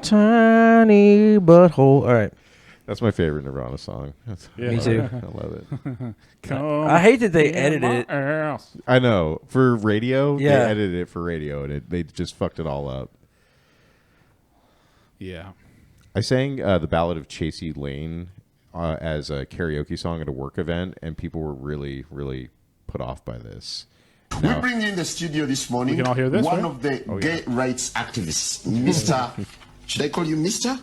tiny butthole. All right. That's my favorite Nirvana song. Me too. I love it. I hate that they edited it. I know. For radio, Yeah. they edited it for radio, and they just fucked it all up. Yeah. I sang the Ballad of Chasey Lane as a karaoke song at a work event, and people were really, really put off by this. We bring in the studio this morning We can all hear this, one right? of the gay rights activists, Mr. Should I call you Mr.?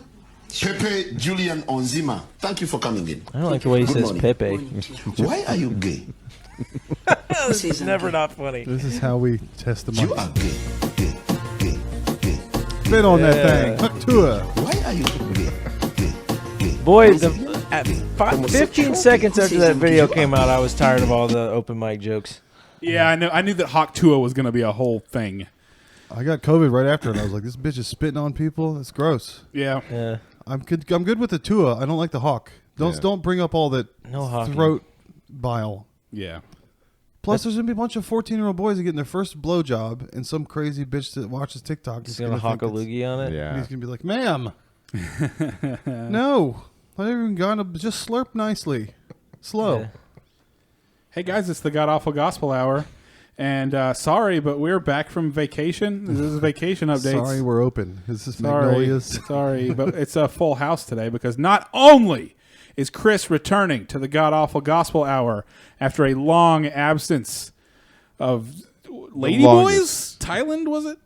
Pepe Julian Onzima. Thank you for coming in. I don't like the way he Good says morning. Pepe. Why are you gay? This is never not funny. This is how we test the You money. are gay. Spit on that thing. Hook to it. Why are you gay? Boy, 15 seconds after that video came out, I was tired of all the open mic jokes. Yeah, I know. I knew that Hawk Tua was going to be a whole thing. I got COVID right after, and I was like, "This bitch is spitting on people. That's gross." Yeah. Yeah. I'm good with the Tua. I don't like the hawk. Don't bring up all that No hawking. throat bile. Yeah. Plus, there's gonna be a bunch of 14-year-old boys that getting their first blowjob, and some crazy bitch that watches TikTok Just gonna hawk a loogie on it. Yeah. He's gonna be like, "Ma'am, no, I haven't even gonna just slurp nicely, slow." Yeah. Hey, guys, it's the God Awful Gospel Hour. And sorry, but we're back from vacation. This is vacation updates. Sorry, we're open. This is Sorry, Magnolias. sorry, but it's a full house today because not only is Chris returning to the God Awful Gospel Hour after a long absence of Ladyboys, longest. Thailand was it?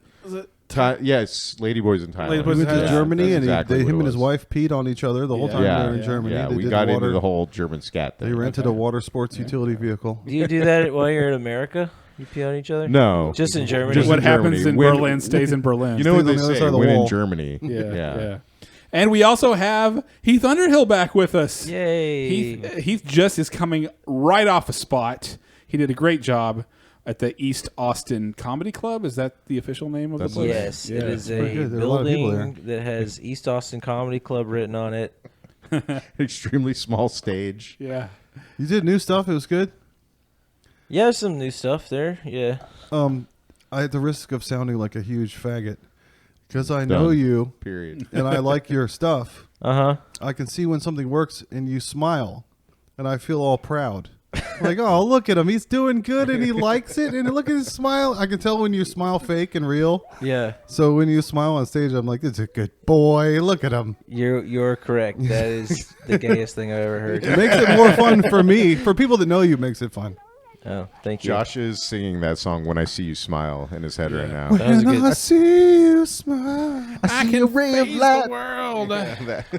Yes, Ladyboys in Thailand. Ladyboys He in went to Yeah, Germany, that's and exactly what him it and his was. wife peed on each other the whole time Yeah, they were in Germany. Yeah, They we did got water. into the whole German scat thing. They rented a water sports utility vehicle. Do you do that while you're in America? You pee on each other? No. Just in Germany? Just What in happens Germany. in When- Berlin stays in Berlin. You know what Stays they on the other say, side of the when in wall. Germany. Yeah. And we also have Heath Underhill back with us. Yay. Heath just is coming right off a spot. He did a great job at the East Austin Comedy Club. Is that the official name of That's the place? Yes, Yeah. it is pretty a good. There are a lot of people building that has East Austin Comedy Club written on it. Extremely small stage. Yeah. You did new stuff. It was good. Yeah, there's some new stuff there. Yeah. I at the risk of sounding like a huge faggot, because I know Done. you Period. and I like your stuff. Uh-huh. I can see when something works and you smile, and I feel all proud. Like, oh, look at him. He's doing good and he likes it. And look at his smile. I can tell when you smile fake and real. Yeah. So when you smile on stage, I'm like, this is a good boy. Look at him. You're correct. That is the gayest thing I've ever heard. It makes it more fun for me. For people that know you, it makes it fun. Oh, thank you. Josh is singing that song "When I See You Smile" in his head right now. That was a When good- I see you smile, I see a ray of Face light. the world.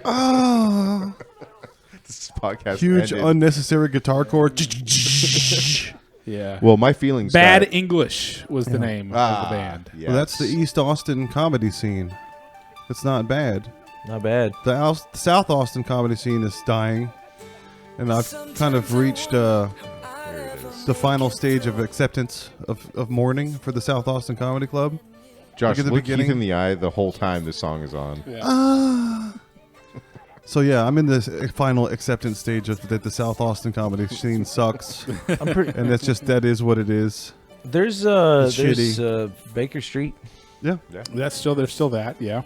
Oh. This podcast Huge ended. unnecessary guitar chord. Yeah. Well, my feelings. Bad got- English was the name of the band. Yes. Well, that's the East Austin comedy scene. It's not bad. Not bad. The South Austin comedy scene is dying, and I've kind of reached the final stage of acceptance of mourning for the South Austin Comedy Club. Josh, Like at the look beginning. Heath in the eye the whole time this song is on. So yeah, I'm in this final acceptance stage of that the South Austin comedy scene sucks, I'm pretty. and that is what it is. There's It's Baker Street. Yeah, There's still that. Yeah.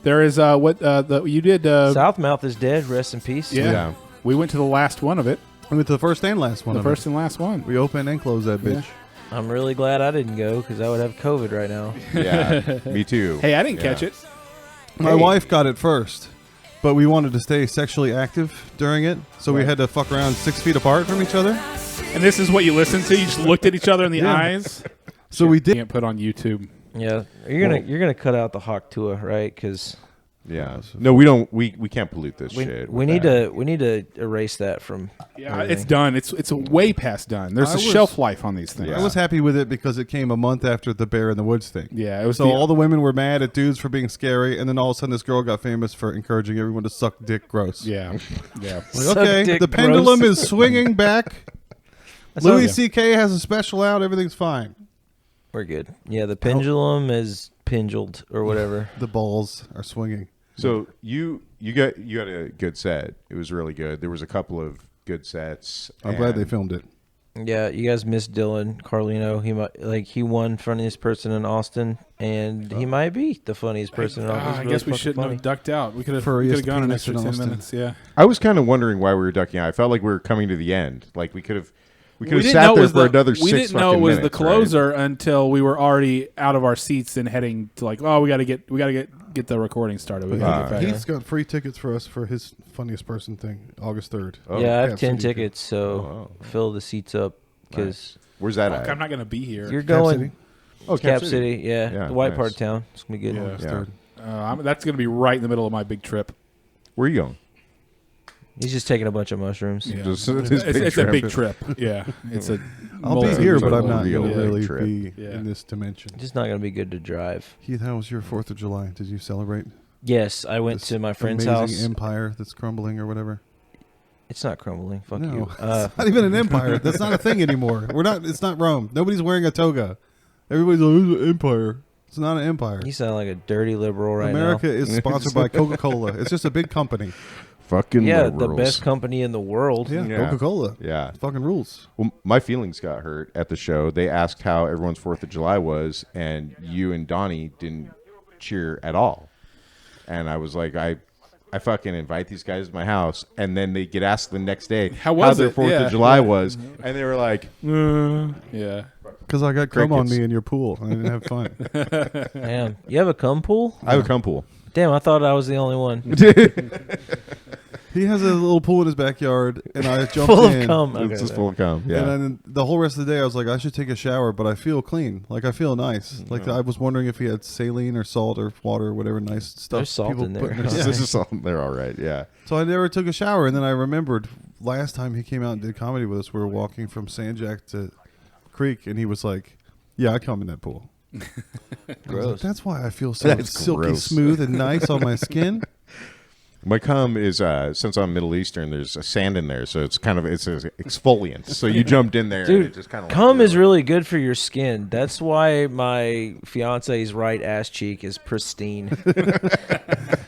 There is you did. Southmouth is dead. Rest in peace. Yeah. Yeah. We went to the last one of it. I went to the first and last one. The of first it. and last one. We open and close that bitch. I'm really glad I didn't go because I would have COVID right now. Yeah, me too. Hey, I didn't Yeah. catch it. My Hey. wife got it first, but we wanted to stay sexually active during it, so we Right. had to fuck around 6 feet apart from each other. And this is what you listened to. You just looked at each other in the Yeah. eyes. So we did. Can't put on YouTube. Yeah, you're gonna cut out the Hawk Tua, right? Because Yeah. No, we don't. We can't pollute this shit. we need to erase that from. Yeah, everything. it's done. It's way past done. There's I a was- shelf life on these things. Yeah. I was happy with it because it came a month after the Bear in the Woods thing. Yeah, it was So the- all the women were mad at dudes for being scary, and then all of a sudden this girl got famous for encouraging everyone to suck dick gross. Yeah, yeah. Like, Suck okay, dick the gross. pendulum is swinging back. That's Louis all- C.K. has a special out. Everything's fine. We're good. Yeah, the pendulum is penduled or whatever. The balls are swinging. So you got a good set. It was really good. There was a couple of good sets. I'm glad and- they filmed it. Yeah, you guys missed Dylan Carlino. He won funniest person in Austin, and he might be the funniest person in Austin. He's I really guess we fucking shouldn't funny. have ducked out. We could have Furriest gone an penis extra in 10 Austin. minutes. Yeah. I was kind of wondering why we were ducking out. I felt like we were coming to the end. Like we could have didn't sat know it there was for another 6 We didn't know it was the minutes, closer until we were already out of our seats and heading to we got to get the recording started. We gotta get back. Heath's got free tickets for us for his funniest person thing, August 3rd. Oh. Yeah, I have Cap 10 City. tickets, so fill the seats up because Where's that Fuck, at? I'm not gonna be here. you're Cap going City? Oh, Cap City. Yeah, Yeah, the white nice. part of town. It's gonna be good. August Yeah. 3rd. That's gonna be right in the middle of my big trip. Where are you going? He's just taking a bunch of mushrooms. Yeah. Just- It's a big trip. Yeah, it's a. I'll be multi- here, It's but a I'm not real going to big really trip. be Yeah. in this dimension. It's not gonna be good to drive. Heath, how was your 4th of July? Did you celebrate Yes, I went this to my friend's amazing house. empire that's crumbling or whatever? It's not crumbling. Fuck No, you. it's not even an empire. That's not a thing anymore. It's not Rome. Nobody's wearing a toga. Everybody's like, it's an empire. It's not an empire. You sound like a dirty liberal right America now. is sponsored by Coca-Cola. It's just a big company. Fucking Yeah, liberals. the best company in the world. Yeah, Yeah. Coca-Cola. Yeah. It fucking rules. Well, my feelings got hurt at the show. They asked how everyone's 4th of July was, and you and Donnie didn't cheer at all. And I was like, I fucking invite these guys to my house, and then they get asked the next day How was their it? 4th Yeah. of July was, and they were like, Yeah. Because I got cum on Crickets. me in your pool. I didn't have fun. Damn. You have a cum pool? I have a cum pool. Damn, I thought I was the only one. He has a little pool in his backyard, and I jumped Full in. of cum. It's just full of cum. Yeah. And then the whole rest of the day, I was like, I should take a shower, but I feel clean. Like, I feel nice. Like, I was wondering if he had saline or salt or water or whatever nice stuff. There's salt people in put there. This is all, they're all right. Yeah. So I never took a shower, and then I remembered last time he came out and did comedy with us, we were walking from Sandjack to Creek, and he was like, yeah, I come in that pool. I was like, Gross. that's why I feel so That's silky gross. smooth and nice on my skin. My cum is since I'm Middle Eastern, there's a sand in there, so it's kind of it's an exfoliant. So you jumped in there, and Dude, it just kind of cum is really good for your skin. That's why my fiance's right ass cheek is pristine.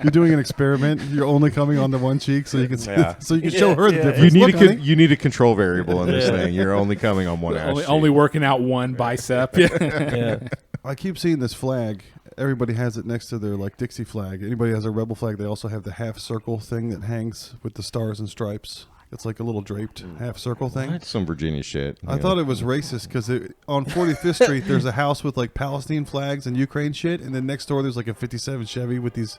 You're doing an experiment. You're only coming on the one cheek, so you can Yeah. so you can show her the Yeah. difference. You need Look, honey. you need a control variable in this thing. You're only coming on one ass. Only working out one bicep. Yeah. Yeah. I keep seeing this flag. Everybody has it next to their like Dixie flag. Anybody has a rebel flag, they also have the half circle thing that hangs with the stars and stripes. It's like a little draped half circle thing. Some Virginia shit. I thought it was racist because on 45th Street there's a house with like Palestine flags and Ukraine shit, and then next door there's like a 57 Chevy with these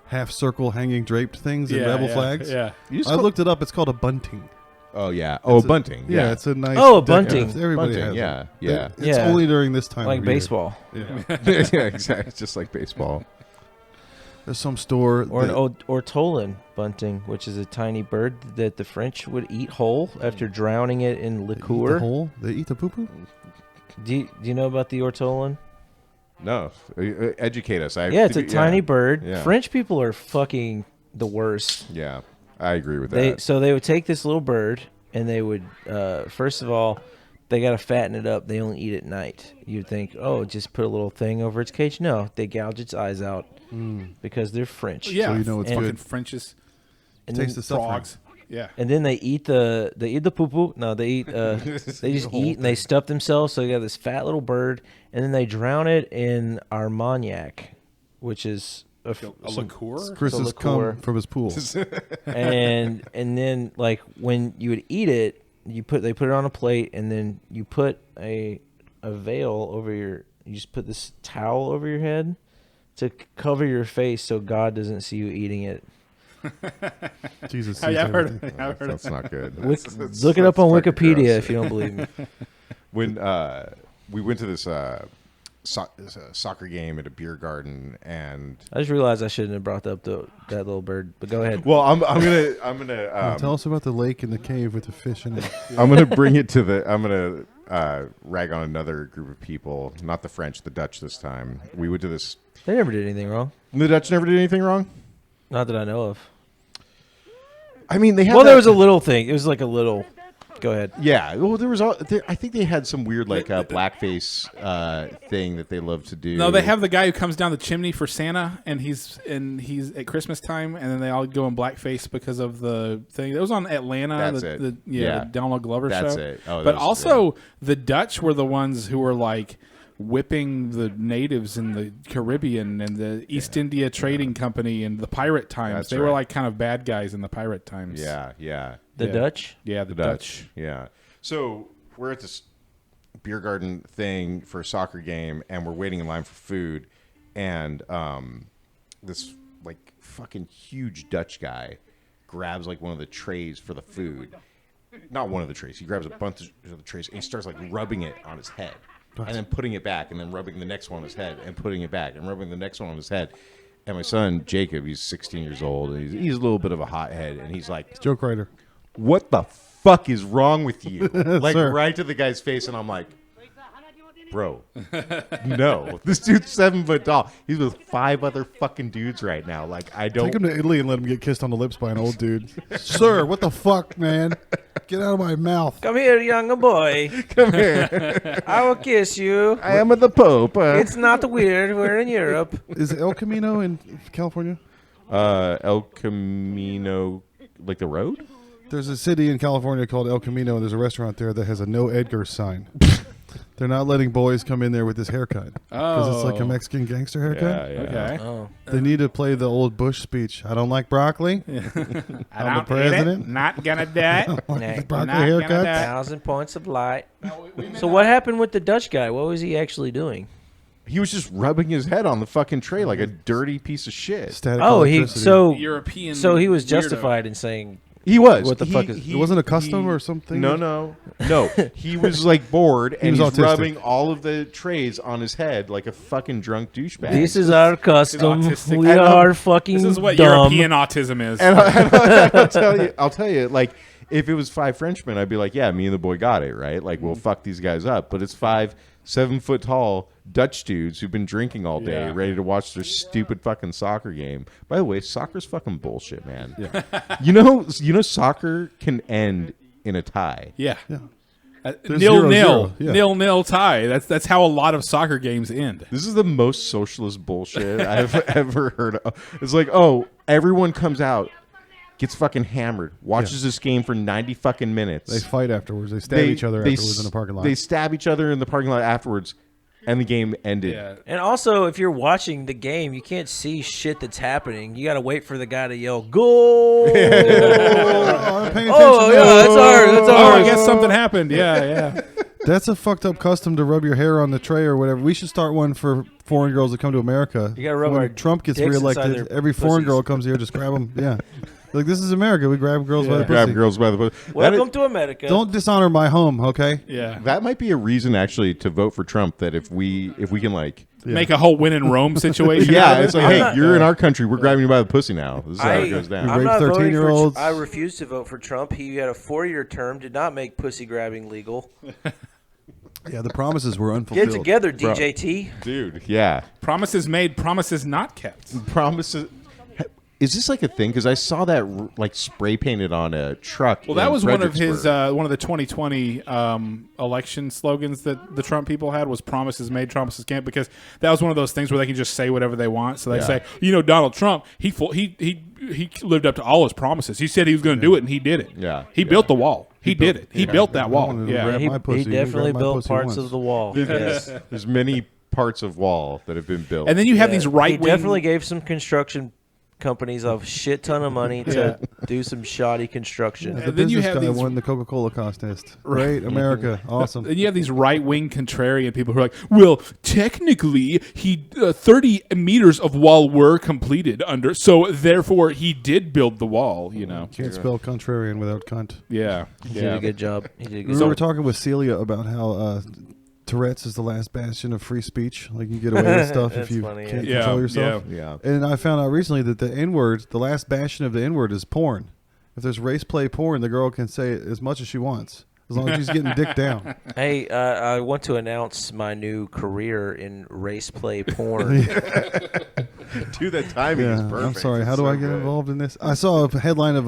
half circle hanging draped things and rebel flags. Yeah. I looked it up. It's called a bunting. Oh yeah. Oh, It's a- bunting. Yeah, Yeah. it's a nice. Oh, a decorative- bunting. Everybody Bunting, has yeah, it. yeah. It's Yeah. only during this time Like of year. baseball. Yeah. yeah, exactly. It's just like baseball. There's some store Or an that- ortolan bunting, which is a tiny bird that the French would eat whole after drowning it in they eat the liqueur. hole. They eat the poo poo. Do you know about the ortolan? No, educate us. Yeah, it's a tiny bird. Yeah. French people are fucking the worst. Yeah, I agree with They that. so they would take this little bird and they would first of all they gotta fatten it up. They only eat at night. You'd think, oh, just put a little thing over its cage. No, they gouge its eyes out because they're French. Yeah. So you know it's And- fucking good. French's And Taste then, the suffering. frogs. Yeah. and then they eat the poo poo. No, they eat they just eat and they stuff themselves. So they got this fat little bird, and then they drown it in Armagnac, which is A liqueur? Chris's liqueur. cum from his pool. and then like when you would eat it, they put it on a plate, and then you put a veil over you just put this towel over your head to cover your face so God doesn't see you eating it. Jesus. Oh, sees yeah, I've heard everything. of it. I've heard of That's not good. Look it up on fucking Wikipedia gross. if you don't believe me. When we went to this soccer game at a beer garden, and I just realized I shouldn't have brought up that little bird, but go ahead. well, I'm gonna Tell us about the lake and the cave with the fish in it. I'm gonna bring it to the. I'm gonna rag on another group of people, not the French, the Dutch this time. We went to this. They never did anything wrong. The Dutch never did anything wrong. Not that I know of. I mean, they had. Well, there was a little thing. It was like a little Go ahead. Yeah, well, I think they had some weird like blackface thing that they love to do. No, they have the guy who comes down the chimney for Santa, and he's at Christmas time, and then they all go in blackface because of the thing. It was on Atlanta. That's the, it. The Donald Glover That's show. it. Oh, but also the Dutch were the ones who were like whipping the natives in the Caribbean and the East India Trading Company and the pirate times. That's they were like kind of bad guys in the pirate times. Yeah. The Dutch? Yeah, the Dutch. Yeah. So we're at this beer garden thing for a soccer game, and we're waiting in line for food, and this like fucking huge Dutch guy grabs like one of the trays for the food. Not one of the trays. He grabs a bunch of the trays and he starts like rubbing it on his head. And then putting it back, and then rubbing the next one on his head, and putting it back, and rubbing the next one on his head. And my son, Jacob, he's 16 years old, and he's a little bit of a hothead, and he's like, Joke writer. what the fuck is wrong with you? Like, Sir. right to the guy's face, and I'm like, bro, no. This dude's 7 foot tall. He's with 5 other fucking dudes right now. Like, I don't... Take him to Italy and let him get kissed on the lips by an old dude. Sir, what the fuck, man? Get out of my mouth. Come here, younger boy. Come here. I will kiss you. I am the Pope. It's not weird. We're in Europe. Is El Camino in California? El Camino, like the road? There's a city in California called El Camino, and there's a restaurant there that has a no Edgar sign. They're not letting boys come in there with this haircut because it's like a Mexican gangster haircut. Yeah. Okay. Oh. They need to play the old Bush speech. I don't like broccoli. I I'm the president. Not gonna do it. Nah, Broccoli not gonna haircut. die. 1,000 points of light. So what happened with the Dutch guy? What was he actually doing? He was just rubbing his head on the fucking tray like a dirty piece of shit. Static Oh, electricity. European. so he was weirdo. justified in saying He was. What the fuck is- It wasn't a custom or something? No. He was like bored, and was he's autistic. rubbing all of the trays on his head like a fucking drunk douchebag. this is our custom. autistic. We I know. are fucking This is what dumb. European autism is. And I'll tell you, like, if it was 5 Frenchmen, I'd be like, yeah, me and the boy got it, right? Like, we'll fuck these guys up. But it's 5 7-foot tall Dutch dudes who've been drinking all day, Yeah. ready to watch their stupid fucking soccer game. By the way, soccer's fucking bullshit, man. Yeah. you know, soccer can end in a tie. Yeah. Yeah. Nil There's 0. 0-0, yeah. 0-0 tie. That's how a lot of soccer games end. This is the most socialist bullshit I've ever heard of. It's like, oh, everyone comes out, gets fucking hammered, watches this game for 90 fucking minutes. They fight afterwards. They stab each other afterwards in the parking lot. They stab each other in the parking lot afterwards, and the game ended. Yeah. And also, if you're watching the game, you can't see shit that's happening. You got to wait for the guy to yell, "Goal!" I'm paying attention Oh, now. yeah, that's ours. That's Oh, I ours. guess something happened. Yeah. That's a fucked up custom to rub your hair on the tray or whatever. We should start one for foreign girls that come to America. You gotta rub when our Trump gets dicks inside reelected, their every foreign pussies. girl comes here, just grab them. Yeah. Like, this is America. We grab girls by the Grab pussy. girls by the pussy. Welcome to America. Don't dishonor my home, okay? Yeah. That might be a reason actually to vote for Trump. That if we can like, Make a whole win in Rome situation. out yeah, of it's it. like, I'm hey, not- you're in our country. We're grabbing you by the pussy now. This is how it goes down. I'm Rape not voting 13-year-olds. I refuse to vote for Trump. He had a 4-year term, did not make pussy grabbing legal. Yeah, the promises were unfulfilled. Get together, DJT. Dude, yeah. Promises made, promises not kept. Promises. Is this like a thing? Because I saw that like spray painted on a truck. Well, that in was one of his Fredericksburg. one of the 2020 election slogans that the Trump people had was "Promises made, promises can't," because that was one of those things where they can just say whatever they want. So they Yeah. say, Donald Trump, he lived up to all his promises. He said he was going to do it, and he did it. Yeah. he built the wall. He did it. He built that I wall. wanted to Yeah, grab He, my pussy. he You can definitely grab my built pussy parts once. of the wall. Yes. There's many parts of wall that have been built. and then you have Yeah. these right He wing. definitely gave some construction companies a shit ton of money to do some shoddy construction. The And then you business have guy these- won the Coca-Cola contest. Great, America. Awesome. Then you have these right-wing contrarian people who are like, well, technically, 30 meters of wall were completed under, so therefore he did build the wall, Can't spell contrarian without cunt. Yeah. He did a good job. He did a good We job. were talking with Celia about how Tourette's is the last bastion of free speech. Like, you get away with stuff if That's you funny, can't yeah. control Yeah, yourself. yeah. And I found out recently that the N-word, the last bastion of the N-word is porn. If there's race play porn, the girl can say it as much as she wants. as long as he's getting dick down. Hey, I want to announce my new career in race play porn. Dude, that timing is Yeah, perfect. I'm sorry. It's How do so I get good. involved in this? I saw a headline of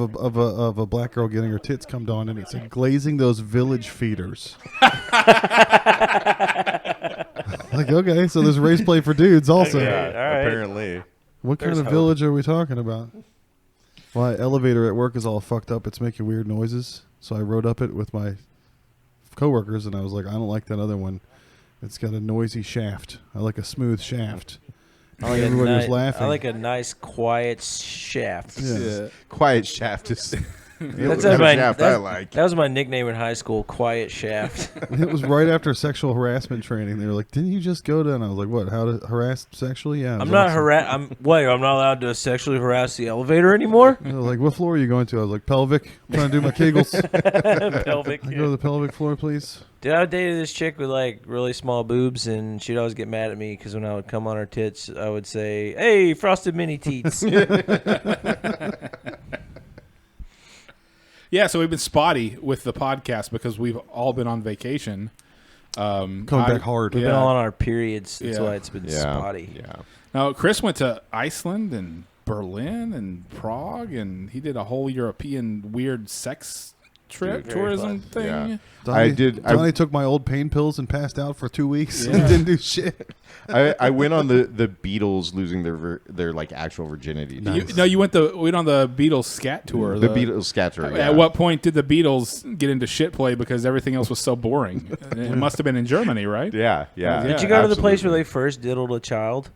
a black girl getting her tits cummed on, and it said glazing those village feeders. Like, okay, so there's race play for dudes also. Yeah, All right. apparently. What kind There's of hope. village are we talking about? My elevator at work is all fucked up. It's making weird noises. So I rode up it with my coworkers, and I was like, I don't like that other one. It's got a noisy shaft. I like a smooth shaft. Everybody was laughing. I like a nice, quiet shaft. Yeah. Quiet shaft is That's the my, shaft I like. That was my nickname in high school, Quiet Shaft. It was right after sexual harassment training. They were like, "Didn't you just go to?" And I was like, "What? How to harass sexually?" Yeah. it I'm was not awesome. I'm not allowed to sexually harass the elevator anymore. They were like, "What floor are you going to?" I was like, "Pelvic." I'm trying to do my Kegels. Pelvic. I go to the pelvic floor, please. Dude, I dated this chick with like really small boobs, and she'd always get mad at me because when I would come on her tits, I would say, "Hey, frosted mini teats." Yeah, so we've been spotty with the podcast because we've all been on vacation. Coming back hard. We've been all on our periods. That's Yeah. why it's been spotty. Yeah. Now, Chris went to Iceland and Berlin and Prague, and he did a whole European weird sex trip, Dude, tourism fun. thing. Yeah. Donnie, I Donnie took my old pain pills and passed out for 2 weeks and didn't do shit. I went on the Beatles losing their like actual virginity. You went on the Beatles scat tour. The Beatles scatter. Yeah. At what point did the Beatles get into shit play because everything else was so boring? It must have been in Germany, right? Yeah, yeah. Did you go to the place where absolutely. they first diddled a child?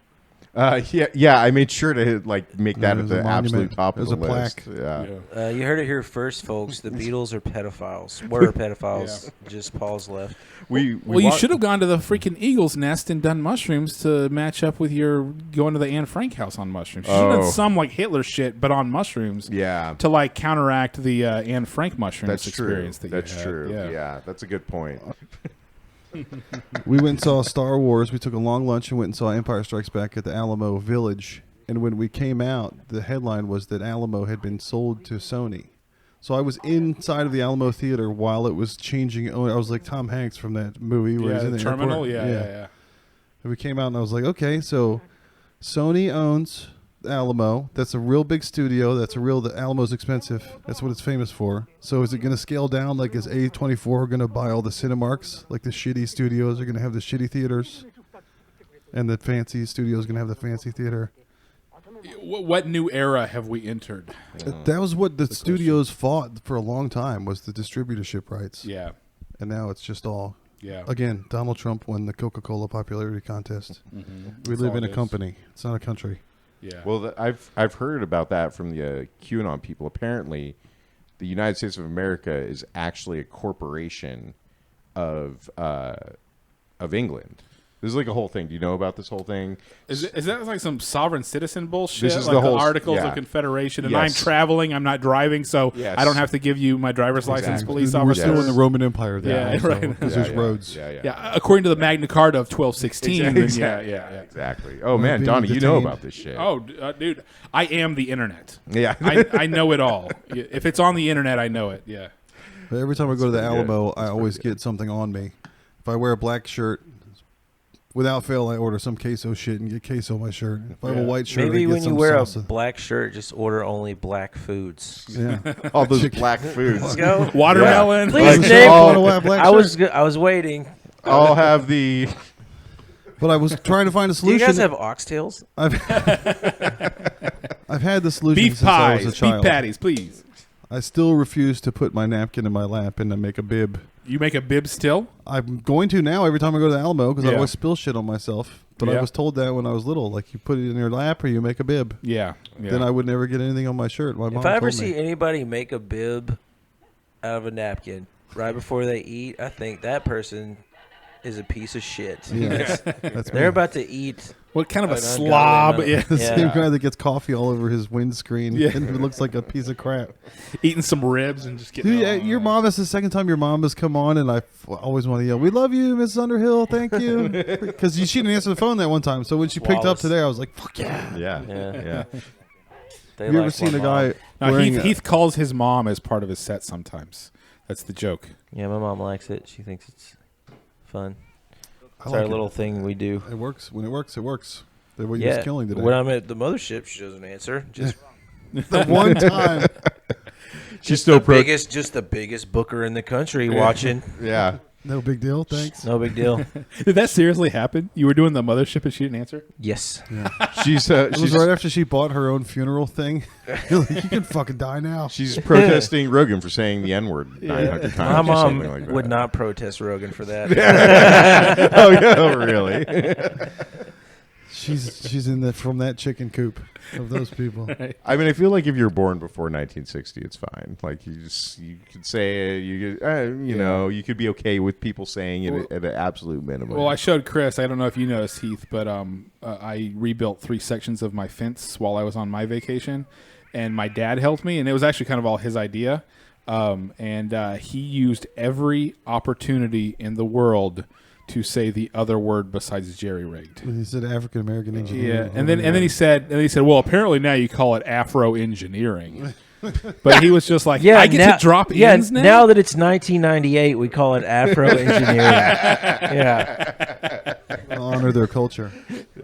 Yeah. I made sure to like make that at There's the a monument. absolute top There's of the a list. plaque. Yeah. You heard it here first, folks. The Beatles are pedophiles. Were pedophiles. Just Paul's left. Well, you should have gone to the freaking Eagle's Nest and done mushrooms to match up with your going to the Anne Frank house on mushrooms. You should have done some like Hitler shit, but on mushrooms. Yeah. To like counteract the Anne Frank mushrooms That's experience. true. That you That's had. true. Yeah. Yeah, that's a good point. We went and saw Star Wars. We took a long lunch and went and saw Empire Strikes Back at the Alamo Village. And when we came out, the headline was that Alamo had been sold to Sony. So I was inside of the Alamo Theater while it was changing. I was like Tom Hanks from that movie where he's in the terminal. airport. Yeah. And we came out and I was like, okay, so Sony owns Alamo. That's a real big studio. The Alamo's expensive. That's what it's famous for. So is it going to scale down? Like, is A24 going to buy all the Cinemarks? Like the shitty studios are going to have the shitty theaters, and the fancy studios going to have the fancy theater. What new era have we entered? That was what the studios fought for a long time, was the distributorship rights. Yeah. And now it's just all. Yeah. Again, Donald Trump won the Coca-Cola popularity contest. We That's live all in a it is. company. It's not a country. Yeah. Well, I've heard about that from the QAnon people. Apparently, the United States of America is actually a corporation of England. This is like a whole thing. Do you know about this whole thing? Is that like some sovereign citizen bullshit? This is like the whole- Articles yeah. of Confederation, and Yes. I'm traveling, I'm not driving, so Yes. I don't have to give you my driver's license, Exactly. police We're officer. still in the Roman Empire there. Yeah, right. Because there's roads. Yeah, according to the Magna Carta of 1216. then Exactly. yeah. Exactly. Oh man, being Donnie, you know detained. about this shit. Oh, dude, I am the internet. yeah. I know it all. If it's on the internet, I know it. Yeah. But every time I go to the pretty good. Alamo, I always get something on me. If I wear a black shirt, without fail, I order some queso shit and get queso on my shirt. If I have a white shirt, I Maybe get when you some wear salsa. a black shirt, just order only black foods. Yeah. All those black foods. Let's go. Watermelon. Please Like, name. oh, I was waiting. I'll have the. But I was trying to find a Do you solution. guys have oxtails? I've had the solution Beef since I was a pies, child. beef patties, please. I still refuse to put my napkin in my lap and to make a bib. You make a bib still? I'm going to now every time I go to the Alamo because I Yeah. always spill shit on myself. But I Yeah. was told that when I was little, like you put it in your lap or you make a bib. Yeah. Then I would never get anything on my shirt. My mom If I ever told me. see anybody make a bib out of a napkin right before they eat, I think that person is a piece of shit. Yeah, that's They're me. about to eat. What kind of a An ungodly slob amount. is The same Yeah. guy that gets coffee all over his windscreen Yeah. and it looks like a piece of crap. eating some ribs and just getting Dude, all- your mom, that's the second time your mom has come on, and I always want to yell, "We love you, Miss Underhill, thank you," because she didn't answer the phone that one time. So when she picked up Flawless. today, I was like, "Fuck yeah!" Yeah. Yeah. Yeah. They Have you ever like seen my a guy Now, wearing Heath calls his mom as part of his set sometimes. That's the joke. Yeah, my mom likes it. She thinks it's fun. I It's like our it. little thing we do. It works. When it works, it works. That's what you Yeah. was killing today. When I'm at the mothership, she doesn't answer. Just the one time. She's still just the biggest booker in the country watching. Yeah. No big deal. Thanks. No big deal. Did that seriously happen? You were doing the mothership and she didn't answer? Yes. She's It was right after she bought her own funeral thing. You're like, you can fucking die now. she's protesting Rogan for saying the N-word 900 times. My or mom something like that. would not protest Rogan for that. Oh yeah, really? She's in the from that chicken coop of those people. I mean, I feel like if you're born before 1960, it's fine. Like you could say it, you know, you could be okay with people saying it at an absolute minimum. Well, I showed Chris. I don't know if you noticed, Heath, but I rebuilt 3 sections of my fence while I was on my vacation, and my dad helped me, and it was actually kind of all his idea. And he used every opportunity in the world to say the other word besides jerry-rigged. He said African American engineer. Yeah, and then he said, well, apparently now you call it Afro engineering. But he was just like, I get to drop ins now. Now that it's 1998, we call it Afro engineering. Yeah. honor their culture.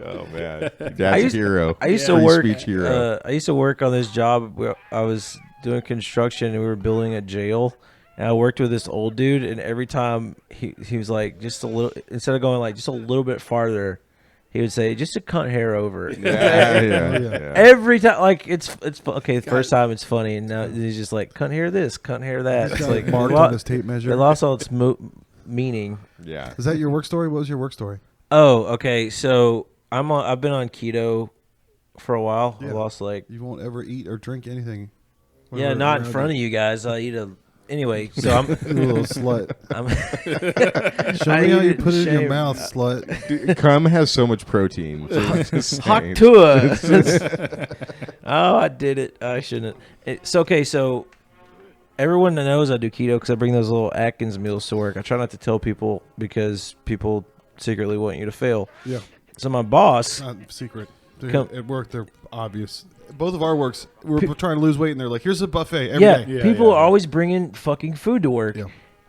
Oh man, Dad's a hero. I used to Free work. speech hero. I used to work on this job where I was doing construction and we were building a jail. And I worked with this old dude, and every time he was like, just a little, instead of going like just a little bit farther, he would say, just a cunt hair over. Yeah. Every time, like it's okay. The first time it's funny, and now he's just like cunt hair this, cunt hair that. It's like marked on this tape measure. It lost all its meaning. Yeah. Is that your work story? What was your work story? Oh, okay. So I've been on keto for a while. Yeah. I lost like You won't ever eat or drink anything. yeah, not in front of you guys. I eat a. Anyway, so I'm You little slut. Show I me how eat you it put it in your shame. mouth, slut. Dude, cum has so much protein. So I'm just Hawk saying. Tua. Oh, I did it. I shouldn't. It's okay. So everyone that knows I do keto because I bring those little Atkins meals to work. I try not to tell people because people secretly want you to fail. Yeah, So my boss, not secret. Come- At work, they're obvious. Both of our works, we're trying to lose weight, and they're like, "Here's a buffet every day." Yeah, people yeah. are always bringing fucking food to work. Yeah.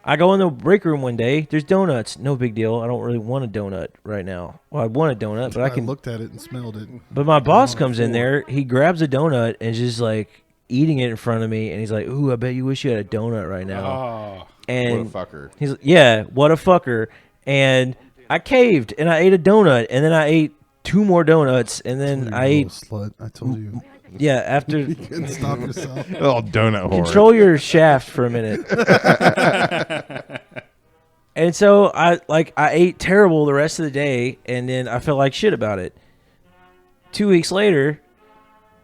I go in the break room one day. There's donuts. No big deal. I don't really want a donut right now. Well, I want a donut, but I can. looked at it and smelled it. But my boss on comes in the there. He grabs a donut and just like eating it in front of me, and he's like, "Ooh, I bet you wish you had a donut right now." Oh, And What a fucker. he's like, "Yeah, what a fucker." And I caved and I ate a donut, and then I ate 2 more donuts, and then I You ate. little slut. I told you. Yeah, after. You couldn't stop yourself. Oh, donut whore. Control your shaft for a minute. And so I ate terrible the rest of the day, and then I felt like shit about it. 2 weeks later,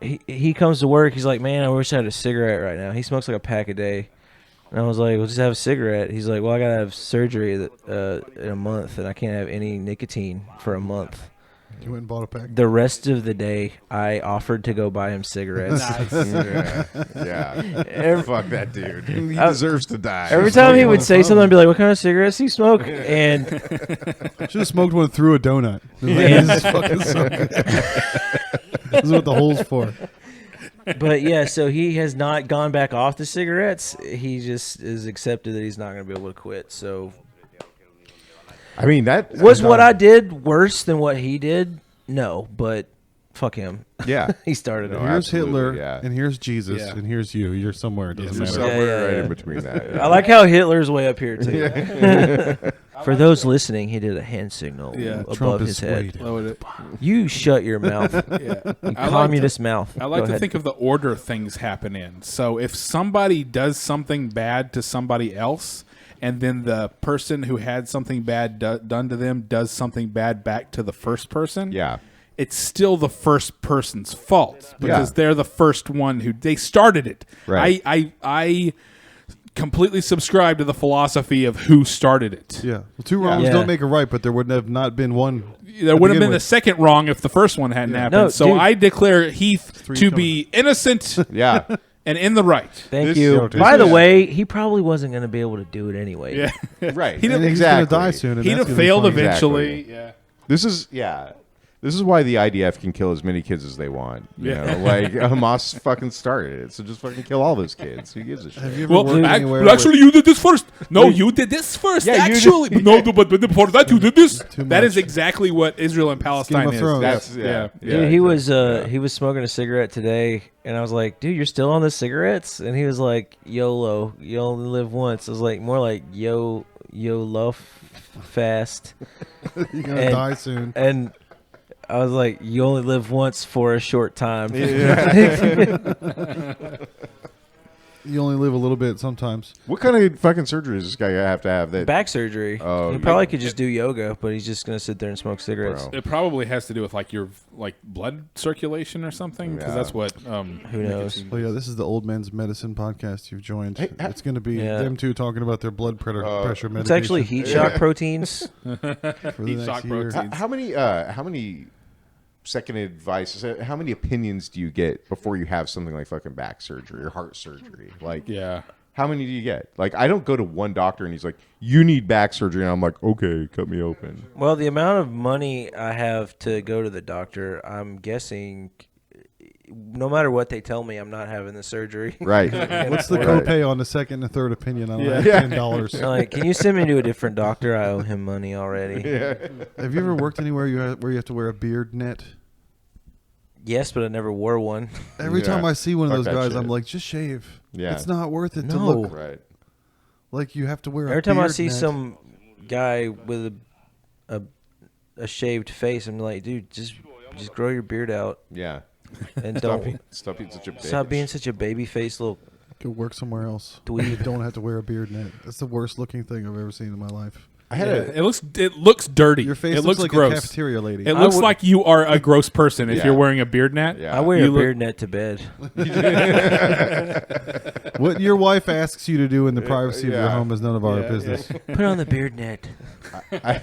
he comes to work. He's like, "Man, I wish I had a cigarette right now." He smokes like a pack a day, and I was like, "Well, just have a cigarette." He's like, "Well, I gotta have surgery in a month, and I can't have any nicotine for a month." You went and bought a pack. The rest of the day, I offered to go buy him cigarettes. Yeah. Fuck that dude. He I- deserves to die. Every time he would say something, I'd be like, "What kind of cigarettes do you smoke?" And Should have smoked one through a donut. This is fucking so good. This is what the hole's for. but yeah, so he has not gone back off the cigarettes. He just is accepted that he's not going to be able to quit. So I mean, that was what I did worse than what he did? No, but fuck him. Yeah. He started it. No, Here's absolutely, Hitler, yeah. and here's Jesus, Yeah. and here's you. You're somewhere. It doesn't You're matter. somewhere right yeah. in between that. I like how Hitler's way up here too. For those listening, he did a hand signal Yeah. above Trump his is head. swayed. load it. You shut your mouth, Yeah. you I like communist mouth. I like Go to ahead. think of the order things happen in. So if somebody does something bad to somebody else, and then the person who had something bad done to them does something bad back to the first person, Yeah. it's still the first person's fault because Yeah. they're the first one who they started it. Right. I completely subscribe to the philosophy of who started it. Yeah. Well, 2 wrongs Yeah. don't make a right, but there would have not been one. There would have been begin the with. second wrong if the first one hadn't happened. No, so dude. I declare Heath to be innocent Yeah. and in the right. Thank This- you. this By the is- way, he probably wasn't going to be able to do it anyway. Yeah. Right. He didn't- And he's exactly. going to die soon. And He'd that's have gonna be failed funny. eventually. Yeah. This is This is why the IDF can kill as many kids as they want. You know, like Hamas fucking started it, so just fucking kill all those kids. Who gives a shit? Have you ever worked anywhere? Actually, you did this first. No, you did this first. Yeah, you actually, no, but before that, you did this. Too That is much. exactly what Israel and Palestine of is. Thrones. That's Yeah. Dude, he was smoking a cigarette today, and I was like, "Dude, you're still on the cigarettes?" And he was like, "YOLO, you only live once." I was like, more like YOLO fast. You're gonna And- die soon. And I was like, "You only live once for a short time." You only live a little bit sometimes. What kind of fucking surgery does this guy have to have? That Back surgery. Oh, he yeah. probably could just do yoga, but he's just gonna sit there and smoke cigarettes. Bro. It probably has to do with like your blood circulation or something, because Yeah. that's what. Who knows? nicotine Well, yeah, does. this is the Old Men's Medicine podcast you've joined. Hey, It's going to be Yeah. them two talking about their blood pressure medication. It's actually heat shock proteins. for the Heat next shock year. proteins. How many second advice? How many opinions do you get before you have something like fucking back surgery or heart surgery? Like, Yeah. how many do you get? Like, I don't go to one doctor and he's like, "You need back surgery," and I'm like, "Okay, cut me open." Well, the amount of money I have to go to the doctor, I'm guessing, no matter what they tell me, I'm not having the surgery. Right. What's the Right. copay on the second and third opinion? I don't know, Yeah. $10. They're like, can you send me to a different doctor? I owe him money already. Have you ever worked anywhere where you have to wear a beard net? Yes, but I never wore one. Every Yeah. time I see one of Fuck those that guys, shit. I'm like, just shave. Yeah. It's not worth it to No. look Right. like you have to wear a Every time I beard see net. some guy with a shaved face, I'm like, dude, just grow your beard out Yeah. and Stop don't being such a bitch. stop being such a baby face little. Go work somewhere else. Dweeb. You don't have to wear a beard net. That's the worst looking thing I've ever seen in my life. I had It looks dirty. Your face it looks looks like gross. a cafeteria lady. It looks would- like you are a gross person if Yeah. you're wearing a beard net. Yeah. I wear You a look- beard net to bed. What your wife asks you to do in the privacy of your Yeah. home is none of our Yeah, business. Put on the beard net. I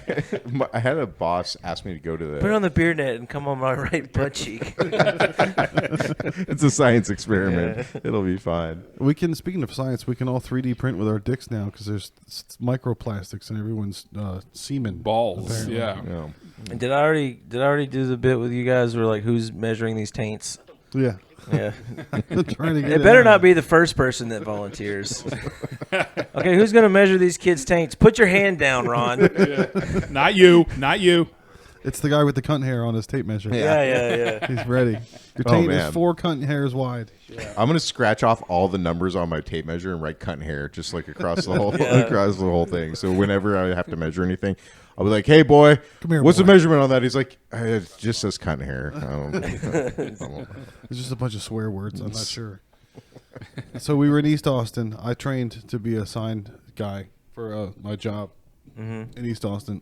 had a boss ask me to go to the. Put on the beard net and come on my right butt cheek. It's a science experiment. It'll be fine. We can, speaking of science, we can all 3D print with our dicks now because there's microplastics in everyone's semen. Balls. Apparently. Yeah. Yeah. And did I already do the bit with you guys where like who's measuring these taints? Yeah. Yeah. Trying to get It better out. not be the first person that volunteers. Okay, who's going to measure these kids' taints? Put your hand down, Ron. Not you. Not you. It's the guy with the cunt hair on his tape measure. Yeah. He's ready. Your Oh, taint man. is 4 cunt hairs wide. I'm gonna scratch off all the numbers on my tape measure and write cunt hair just like across the whole across the whole thing. So whenever I have to measure anything, I'll be like, "Hey boy, Come here, what's boy." the measurement on that?" He's like, "It just says cunt hair." It's just a bunch of swear words. I'm not sure. So we were in East Austin. I trained to be a sign guy for my job in East Austin.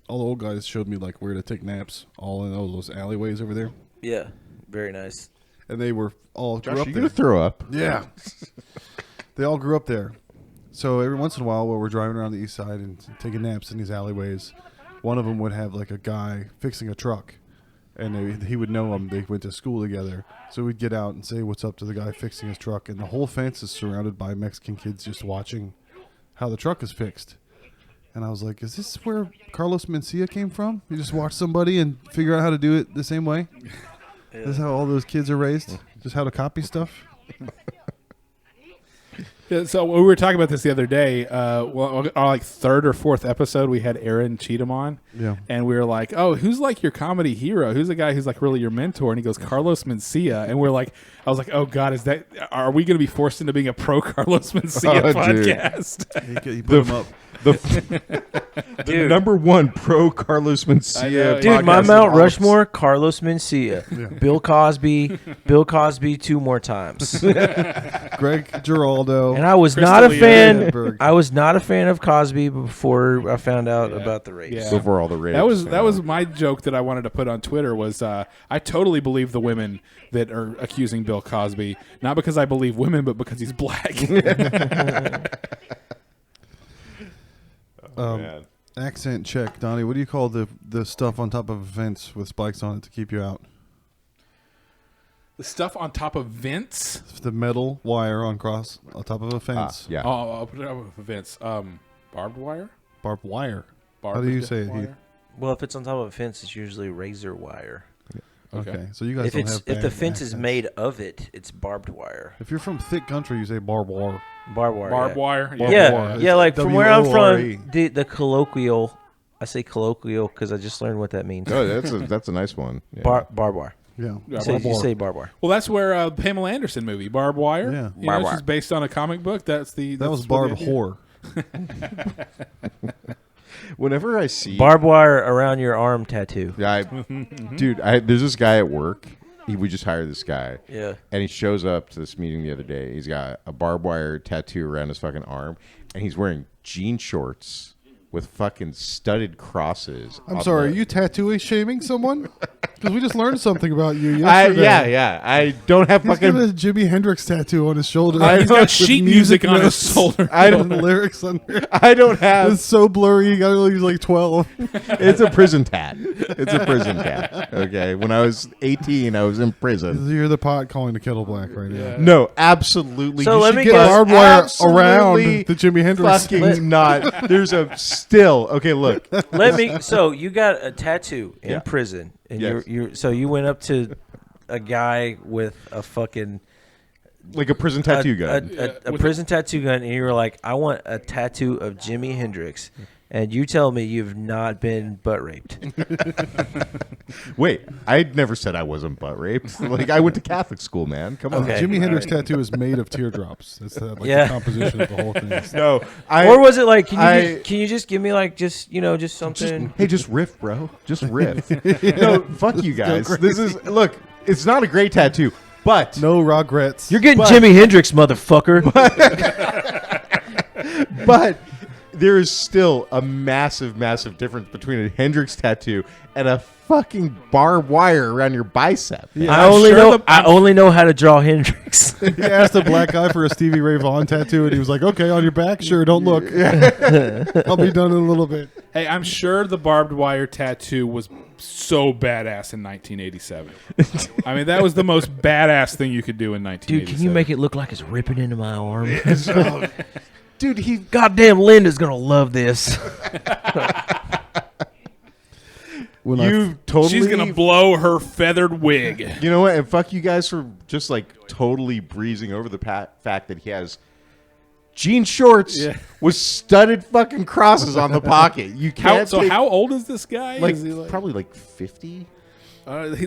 All the old guys showed me like where to take naps, all in all those alleyways over there, Yeah. Very nice. and they were all grew Josh, up you there. gonna throw up? Yeah. They all grew up there. So every once in a while, while we're driving around the east side and taking naps in these alleyways, one of them would have like a guy fixing a truck. And he would know him. They went to school together. So we'd get out and say what's up to the guy fixing his truck. And the whole fence is surrounded by Mexican kids just watching how the truck is fixed. And I was like, is this where Carlos Mencia came from? You just watch somebody and figure out how to do it the same way? This is how all those kids are raised? Just how to copy stuff? Yeah, so we were talking about this the other day. Well, our like third or fourth episode, we had Aaron Cheatham on. Yeah. And we were like, "Oh, who's like your comedy hero? Who's the guy who's like really your mentor?" And he goes, "Carlos Mencia." And we're like, "I was like, oh God, are we going to be forced into being a pro Carlos Mencia Oh, dude. podcast?" He put him up. The number one pro Carlos Mencia. I know, Dude, my podcast Mount in all- Rushmore, Carlos Mencia. Bill Cosby 2 more times. Greg Giraldo. And I was Crystal not a Lee fan. Edberg. I was not a fan of Cosby before I found out about the rape. Yeah. Before all the rapes. That was my joke that I wanted to put on Twitter was I totally believe the women that are accusing Bill Cosby, not because I believe women, but because he's black. man. Accent check, Donnie. What do you call the stuff on top of a fence with spikes on it to keep you out? The stuff on top of vents. The metal wire on top of a fence. Yeah. Oh, I'll put it up with vents. Barbed wire. Barbed wire. Barbed How do you say it, wire? Heath? Well, if it's on top of a fence, it's usually razor wire. Okay, so you guys If don't it's have if the bad fence is accents. made of it, it's barbed wire. If you're from thick country, you say barbed wire. Barbed wire. Barbed wire. Yeah, wire. yeah. Like from where I'm W-O-R-E. from, the colloquial. I say colloquial because I just learned what that means. Oh, that's a nice one. Yeah. Barbed wire. Yeah, Yeah, You say barbed wire. Well, that's where Pamela Anderson movie, Barbed Wire. Yeah. You Barbed know, Wire. she's based on a comic book. that was that's barb what the idea- whore. Whenever I see Barbed wire around your arm tattoo. Yeah, dude, there's this guy at work. We just hired this guy. Yeah. And he shows up to this meeting the other day. He's got a barbed wire tattoo around his fucking arm, and he's wearing jean shorts with fucking studded crosses. I'm on sorry, the- are you tattoo shaming someone? Because we just learned something about you I, yesterday. yeah. I don't have He's got fucking. a Jimi Hendrix tattoo on his shoulder. He's got With sheet music on his notes shoulder. I and don't. lyrics under. I don't have. It's so blurry. You got to look like 12. It's a prison tat. It's a prison tat. Okay. When I was 18, I was in prison. You're the pot calling the kettle black right now. No, absolutely. So You let should me get guess. Barbed wire absolutely around the Jimi Hendrix. Fucking not. There's a still. Okay, look. Let me. So you got a tattoo in Yeah. prison, and Yes. so you went up to a guy with a fucking Like a prison tattoo gun. a prison tattoo gun, and you were like, "I want a tattoo of Jimi Hendrix," and you tell me you've not been butt raped. Wait, I never said I wasn't butt raped. Like I went to Catholic school, man. Come on. Okay. Jimi Hendrix tattoo is made of teardrops. That's like Yeah. the composition of the whole thing. No, Or was it like, I- can you just give me like just something? Hey, just riff, bro. Just riff. No, fuck you guys. This is look. It's not a great tattoo, but No regrets. You're getting Jimi Hendrix, motherfucker. but there is still a massive, massive difference between a Hendrix tattoo and a fucking barbed wire around your bicep. man. I only know how to draw Hendrix. He asked a black guy for a Stevie Ray Vaughan tattoo, and he was like, "Okay, on your back, sure. Don't look. I'll be done in a little bit." Hey, I'm sure the barbed wire tattoo was so badass in 1987. I mean, that was the most badass thing you could do in 1987. Dude, can you make it look like it's ripping into my arm? Dude, Goddamn, Linda's gonna love this. When you totally. She's gonna blow her feathered wig. You know what? And fuck you guys for just like totally breezing over the fact that he has jean shorts with studded fucking crosses on the pocket. You can't. How old is this guy? Like Is he like probably like 50.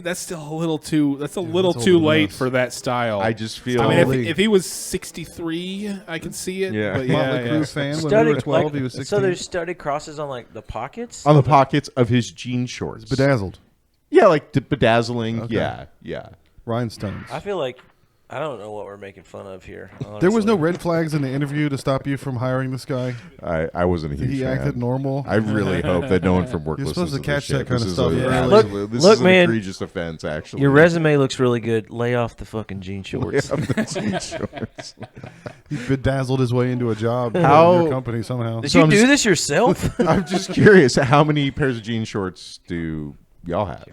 that's still a little too. That's a little that's too old late enough. for that style. I just feel. I mean, Holy. if he was 63, I could see it. Yeah. But Motley yeah, Crue fan when we Studded, were 12, like, he was 16. so there's studded crosses on like the pockets. on the pockets of his jean shorts. Bedazzled Yeah, like bedazzling. Okay. Yeah. rhinestones. I feel like I don't know what we're making fun of here. There was no honestly. red flags in the interview to stop you from hiring this guy. I wasn't a huge He fan. acted normal. I really hope that no one from work You're listens supposed to this catch that shit. kind This of is stuff a- early. absolute- this Look, is an man, egregious offense, actually. Your resume looks really good. Lay off the fucking jean shorts. Jean shorts. He bedazzled his way into a job How- in your company somehow. Did So you I'm do just- this yourself? I'm just curious, how many pairs of jean shorts do y'all have?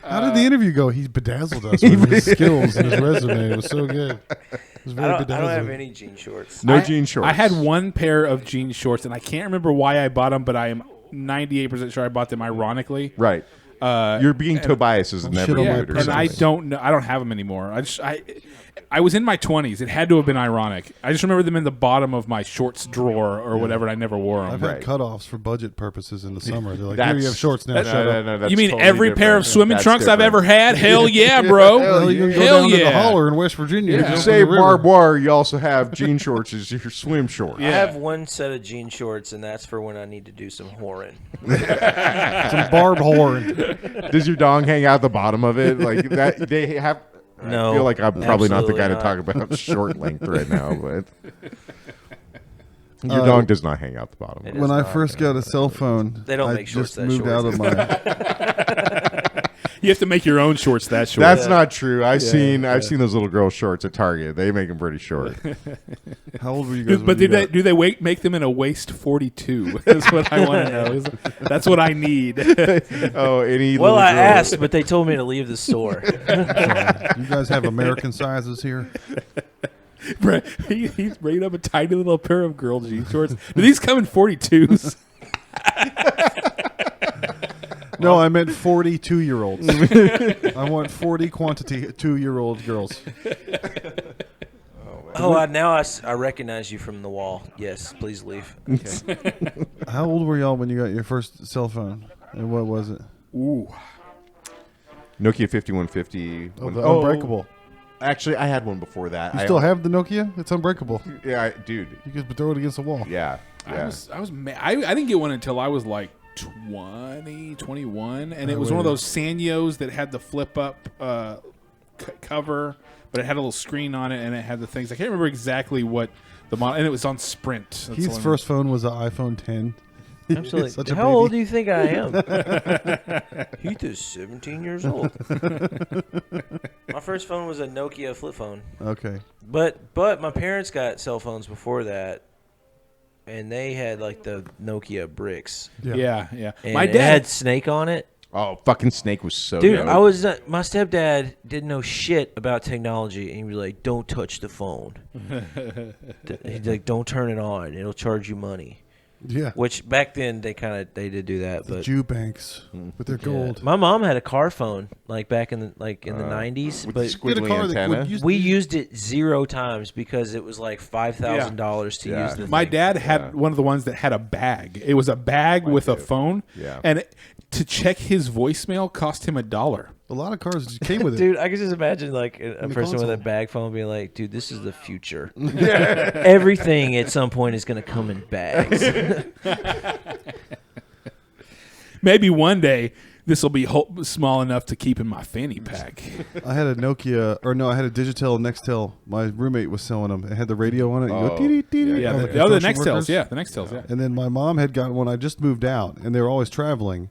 How did the interview go? He bedazzled us with his skills and his resume. It was so good. It was I very don't have bedazzled. any jean shorts. No I- jean shorts. I had one pair of jean shorts, and I can't remember why I bought them, but I am 98% sure I bought them ironically. Right. You're being Tobias is never shit on my good or And I something. don't know. I don't have them anymore. I was in my 20s. It had to have been ironic. I just remember them in the bottom of my shorts drawer or whatever. And I never wore them. I've had cutoffs for budget purposes in the summer. They're like, That's- here you have shorts now. that's- Shut up. No, that's You mean totally every pair of different. swimming That's trunks I've different. ever had? Hell yeah, bro. Well, you can go Hell down to the yeah. holler in West Virginia. If jump you in say the river. barbed wire, you also have jean shorts as your swim shorts. I have one set of jean shorts, and that's for when I need to do some whoring. Some barbed horn. Does your dong hang out the bottom of it? Like that? They have. No, I feel like I'm probably not the guy absolutely to talk about short length right now, but your dong does not hang out the bottom. It of is When I not. first got a cell phone, They don't I make shorts just that moved short. out of my. You have to make your own shorts that short. That's not true. I've seen those little girl shorts at Target. They make them pretty short. How old were you guys? But when you do they make them in a waist 42? That's what I want to know. That's what I need. Oh, any Well, little I girl. asked, but they told me to leave the store. got, you guys have American sizes here? He's bringing up a tiny little pair of girl jean shorts. Do these come in 42s? No, I meant 42-year-olds. I want 40 quantity 2-year-old girls. I recognize you from the wall. Yes, please leave. Okay. How old were y'all when you got your first cell phone? And what was it? Ooh. Nokia 5150. Oh, the Unbreakable. Actually, I had one before that. You still have the Nokia? It's unbreakable. Yeah, dude. You could throw it against the wall. Yeah. I didn't get one until I was like 20, 21, and it was one of those Sanyos that had the flip up cover, but it had a little screen on it, and it had the things. I can't remember exactly what the model, and it was on Sprint. That's Heath's first phone was an iPhone 10. Absolutely. How old do you think I am? Heath is 17 years old. My first phone was a Nokia flip phone. Okay. But my parents got cell phones before that, and they had like the Nokia bricks. Yeah. And My it dad had Snake on it. Oh, fucking Snake was so Dude, dope. my stepdad didn't know shit about technology, and he was like, "Don't touch the phone." He's like, "Don't turn it on; it'll charge you money." Yeah. Which back then they did do that, The but Jew banks with their gold. my mom had a car phone like back in the 90s, with but the squiggly antenna. we used it 0 times because it was like $5,000 to use the My thing. dad had one of the ones that had a bag. It was a bag with a phone. Yeah. And to check his voicemail cost him $1. A lot of cars just came with it. Dude, I could just imagine like a the person with console. a bag phone being like, "Dude, this is the future. Everything at some point is going to come in bags." Maybe one day this will be small enough to keep in my fanny pack. I had a Nokia, I had a Digitel Nextel. My roommate was selling them. It had the radio on it. You go, dee-dee-dee-dee. Yeah, All the construction Nextels. workers. Yeah, the Nextels. Yeah. And then my mom had gotten one. I just moved out, and they were always traveling.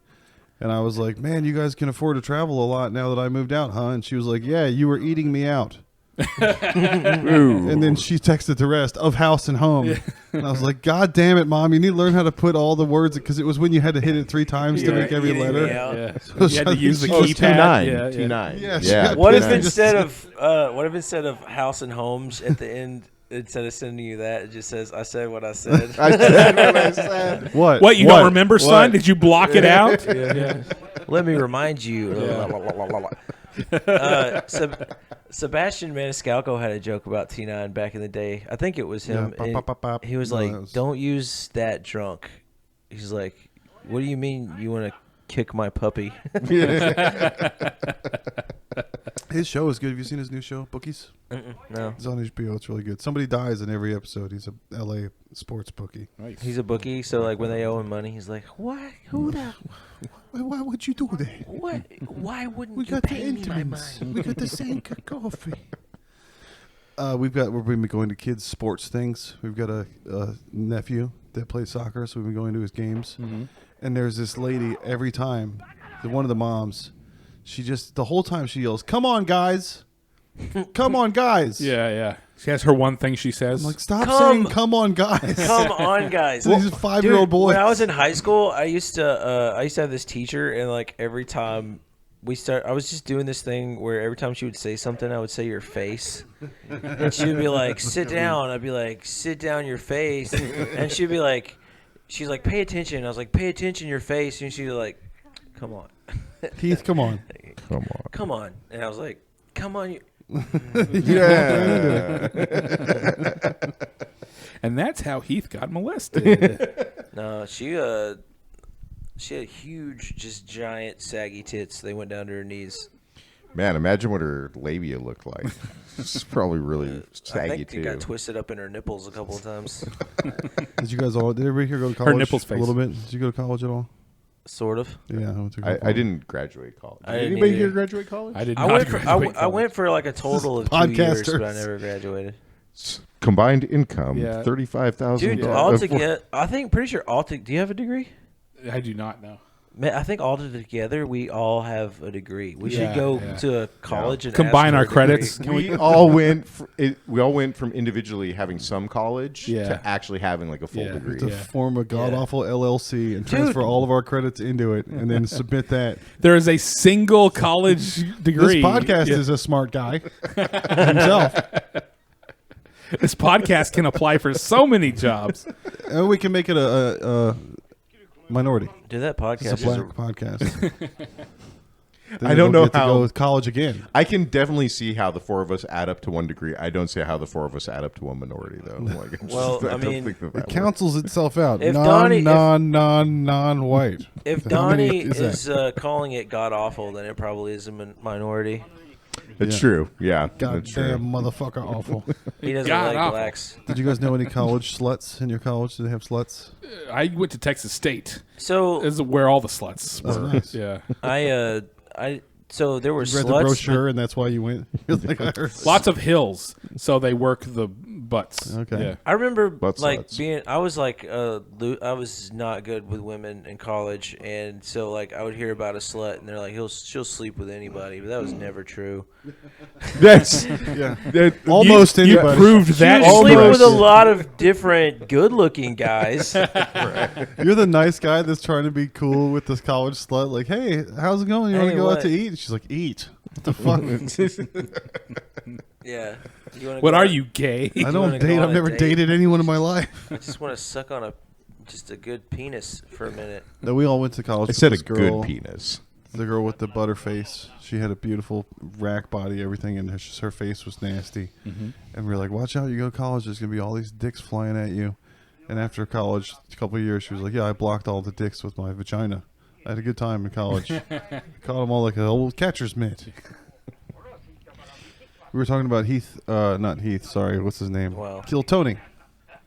And I was like, "Man, you guys can afford to travel a lot now that I moved out, huh?" And she was like, "Yeah, you were eating me out." And then she texted the rest of house and home. And I was like, "God damn it, Mom. You need to learn how to put all the words," because it was when you had to hit it 3 times to make every eating letter. me out. Yeah. So You had to use the Oh, keypad. T9. Yeah. T9. Yeah, she Yeah. got What if T9. instead of house and homes at the end, instead of sending you that, it just says, "I said what I said." I said what I said. What, you don't remember, son? Did you block it out? Let me remind you. Sebastian Maniscalco had a joke about T9 back in the day. I think it was him. Yeah, and bop, bop, bop. he was No, like, that was- "Don't use that drunk." He's like, "What do you mean you want to kick my puppy?" His show is good. Have you seen his new show, Bookies? No. It's on HBO. It's really good. Somebody dies in every episode. He's a LA sports bookie. He's a bookie, so like when they owe him money, he's like, "What? Who the? Why would you do that? What? Why wouldn't We you got the pay me my entrance. money?" We got the same coffee. We've been going to kids' sports things. We've got a nephew that plays soccer, so we've been going to his games. Mm-hmm. And there's this lady every time, one of the moms. She just the whole time she yells, "Come on, guys! Come on, guys!" Yeah. She has her one thing she says. I'm like, stop saying "Come on, guys." Come on, guys. So these 5-year-old Dude, boys. When I was in high school, I used to have this teacher, and like every time I was just doing this thing where every time she would say something, I would say "your face," and she would be like, "Sit down." I'd be like, "Sit down, your face," and she'd be like, "She's like, pay attention." I was like, "Pay attention, your face," and she'd be like, "Come on." Heath, come on. Come on. And I was like, "Come on, you." Yeah. And that's how Heath got molested. No, she had huge, just giant, saggy tits. They went down to her knees. Man, imagine what her labia looked like. It's probably really I saggy think too. it got twisted up in her nipples a couple of times. Did everybody here go to college? nipples a face. little bit. Did you go to college at all? Sort of. Yeah, I went to I college. didn't graduate college. I Did didn't anybody either. here graduate college? I did I not went, for, graduate I went for like a total of 2 years, but I Podcasters. never graduated. Combined income, Yeah. $35,000. Dude, altogether, pretty sure do you have a degree? I do not know. Man, I think all together we all have a degree. We should Yeah, go yeah. to a college and Combine ask for our a degree. credits. We all went from individually having some college Yeah. to actually having like a full Yeah. degree. to form a god awful LLC and transfer Dude. all of our credits into it, and then submit that. There is a single college degree. This podcast Yeah. is a smart guy himself. This podcast can apply for so many jobs. And we can make it a Minority. Dude, that podcast It's a is black podcast. I don't know get to how- go with college again. I can definitely see how the four of us add up to one degree. I don't see how the four of us add up to one minority, though. Like, Well, I don't mean, think that It works. cancels itself out. If Donnie- Non-white. If How many Donnie is that? is calling it god awful, then it probably is a minority. It's Yeah. true. Yeah, that's true. Goddamn motherfucker awful. He doesn't God like awful. blacks. Did you guys know any college sluts in your college? Did they have sluts? I went to Texas State. So This is where all the sluts That's were. nice. Yeah. so there were You read sluts. the brochure, and that's why you went. You're like, I heard. Lots of hills, so they work the butts. Okay. Yeah. I remember Butt like sluts. being. I was like, I was not good with women in college, and so like I would hear about a slut, and they're like, she'll sleep with anybody, but that was never true. That's Yeah. that, Almost You anybody. proved that. She'll sleep Almost. with a lot of different good-looking guys. You're the nice guy that's trying to be cool with this college slut. Like, hey, how's it going? You want Hey, to go out what? to eat? She's like, eat. What the fuck? Yeah. You wanna What go are on- you, gay? I wanna don't go date. on I've a never date? dated anyone in my life. I just want to suck on just a good penis for a minute. No, we all went to college. I with said a this girl, good penis. The girl with the butter face. She had a beautiful rack body, everything, and her face was nasty. Mm-hmm. And we were like, watch out, you go to college, there's going to be all these dicks flying at you. And after college, a couple of years, she was like, yeah, I blocked all the dicks with my vagina. I had a good time in college. Caught them all like an old catcher's mitt. We were talking about Heath, not Heath, sorry, what's his name? Wow. Kill Tony.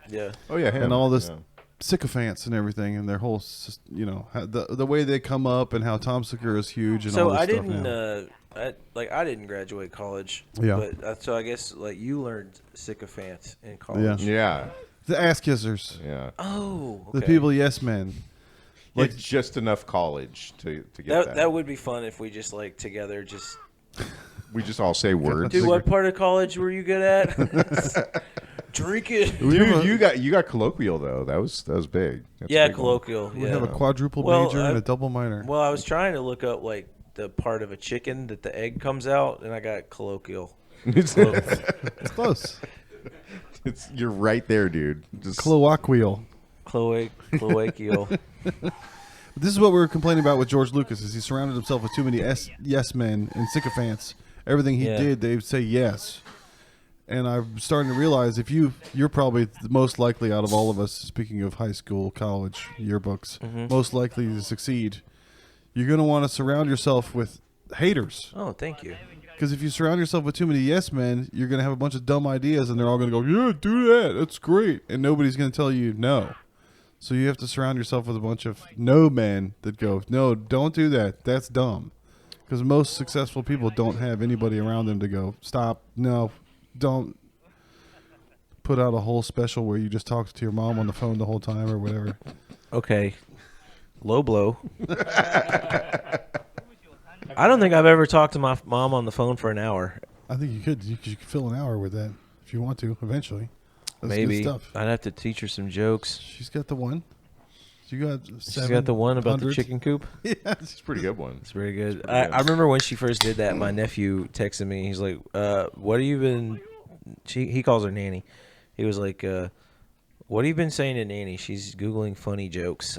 Yeah. Oh yeah, him. And all this Yeah. sycophants and everything, and their whole, the way they come up, and how Tom Segura is huge, and all So this I stuff didn't, now. I didn't graduate college. Yeah. But so I guess like you learned sycophant in college. Yeah, The ass kissers, yeah. Oh. the okay. people, yes men. Like- Like just enough college to get that. That would be fun if we just like together just. We just all say words. Dude, what part of college were you good at? Drinking. Dude, you got colloquial though. That was big. That's a Yeah, big one. colloquial. We Yeah. have a quadruple Well, major and a double minor. Well, I was trying to look up like the part of a chicken that the egg comes out, and I got colloquial. It's, It's close. you're right there, dude. Just Cloaquial. Cloaquial. This is what we were complaining about with George Lucas: is he surrounded himself with too many yes men and sycophants. Everything he Yeah. did, they would say yes. And I'm starting to realize you're probably the most likely out of all of us, speaking of high school, college yearbooks, most likely to succeed. You're going to want to surround yourself with haters. Oh, thank you. Because if you surround yourself with too many yes men, you're going to have a bunch of dumb ideas, and they're all going to go, yeah, do that. That's great. And nobody's going to tell you no. So you have to surround yourself with a bunch of no men that go, no, don't do that. That's dumb. Because most successful people don't have anybody around them to go, stop, no, don't put out a whole special where you just talk to your mom on the phone the whole time or whatever. Okay. Low blow. I don't think I've ever talked to my mom on the phone for an hour. I think you could fill an hour with that if you want to eventually. That's Maybe. good stuff. I'd have to teach her some jokes. She's got the one. She got She's got the one about the 700. chicken coop. Yeah. it's a pretty good one. It's very good. pretty good. I remember when she first did that, my nephew texted me. He's like, what have you been... He calls her Nanny. He was like, what have you been saying to Nanny? She's Googling funny jokes.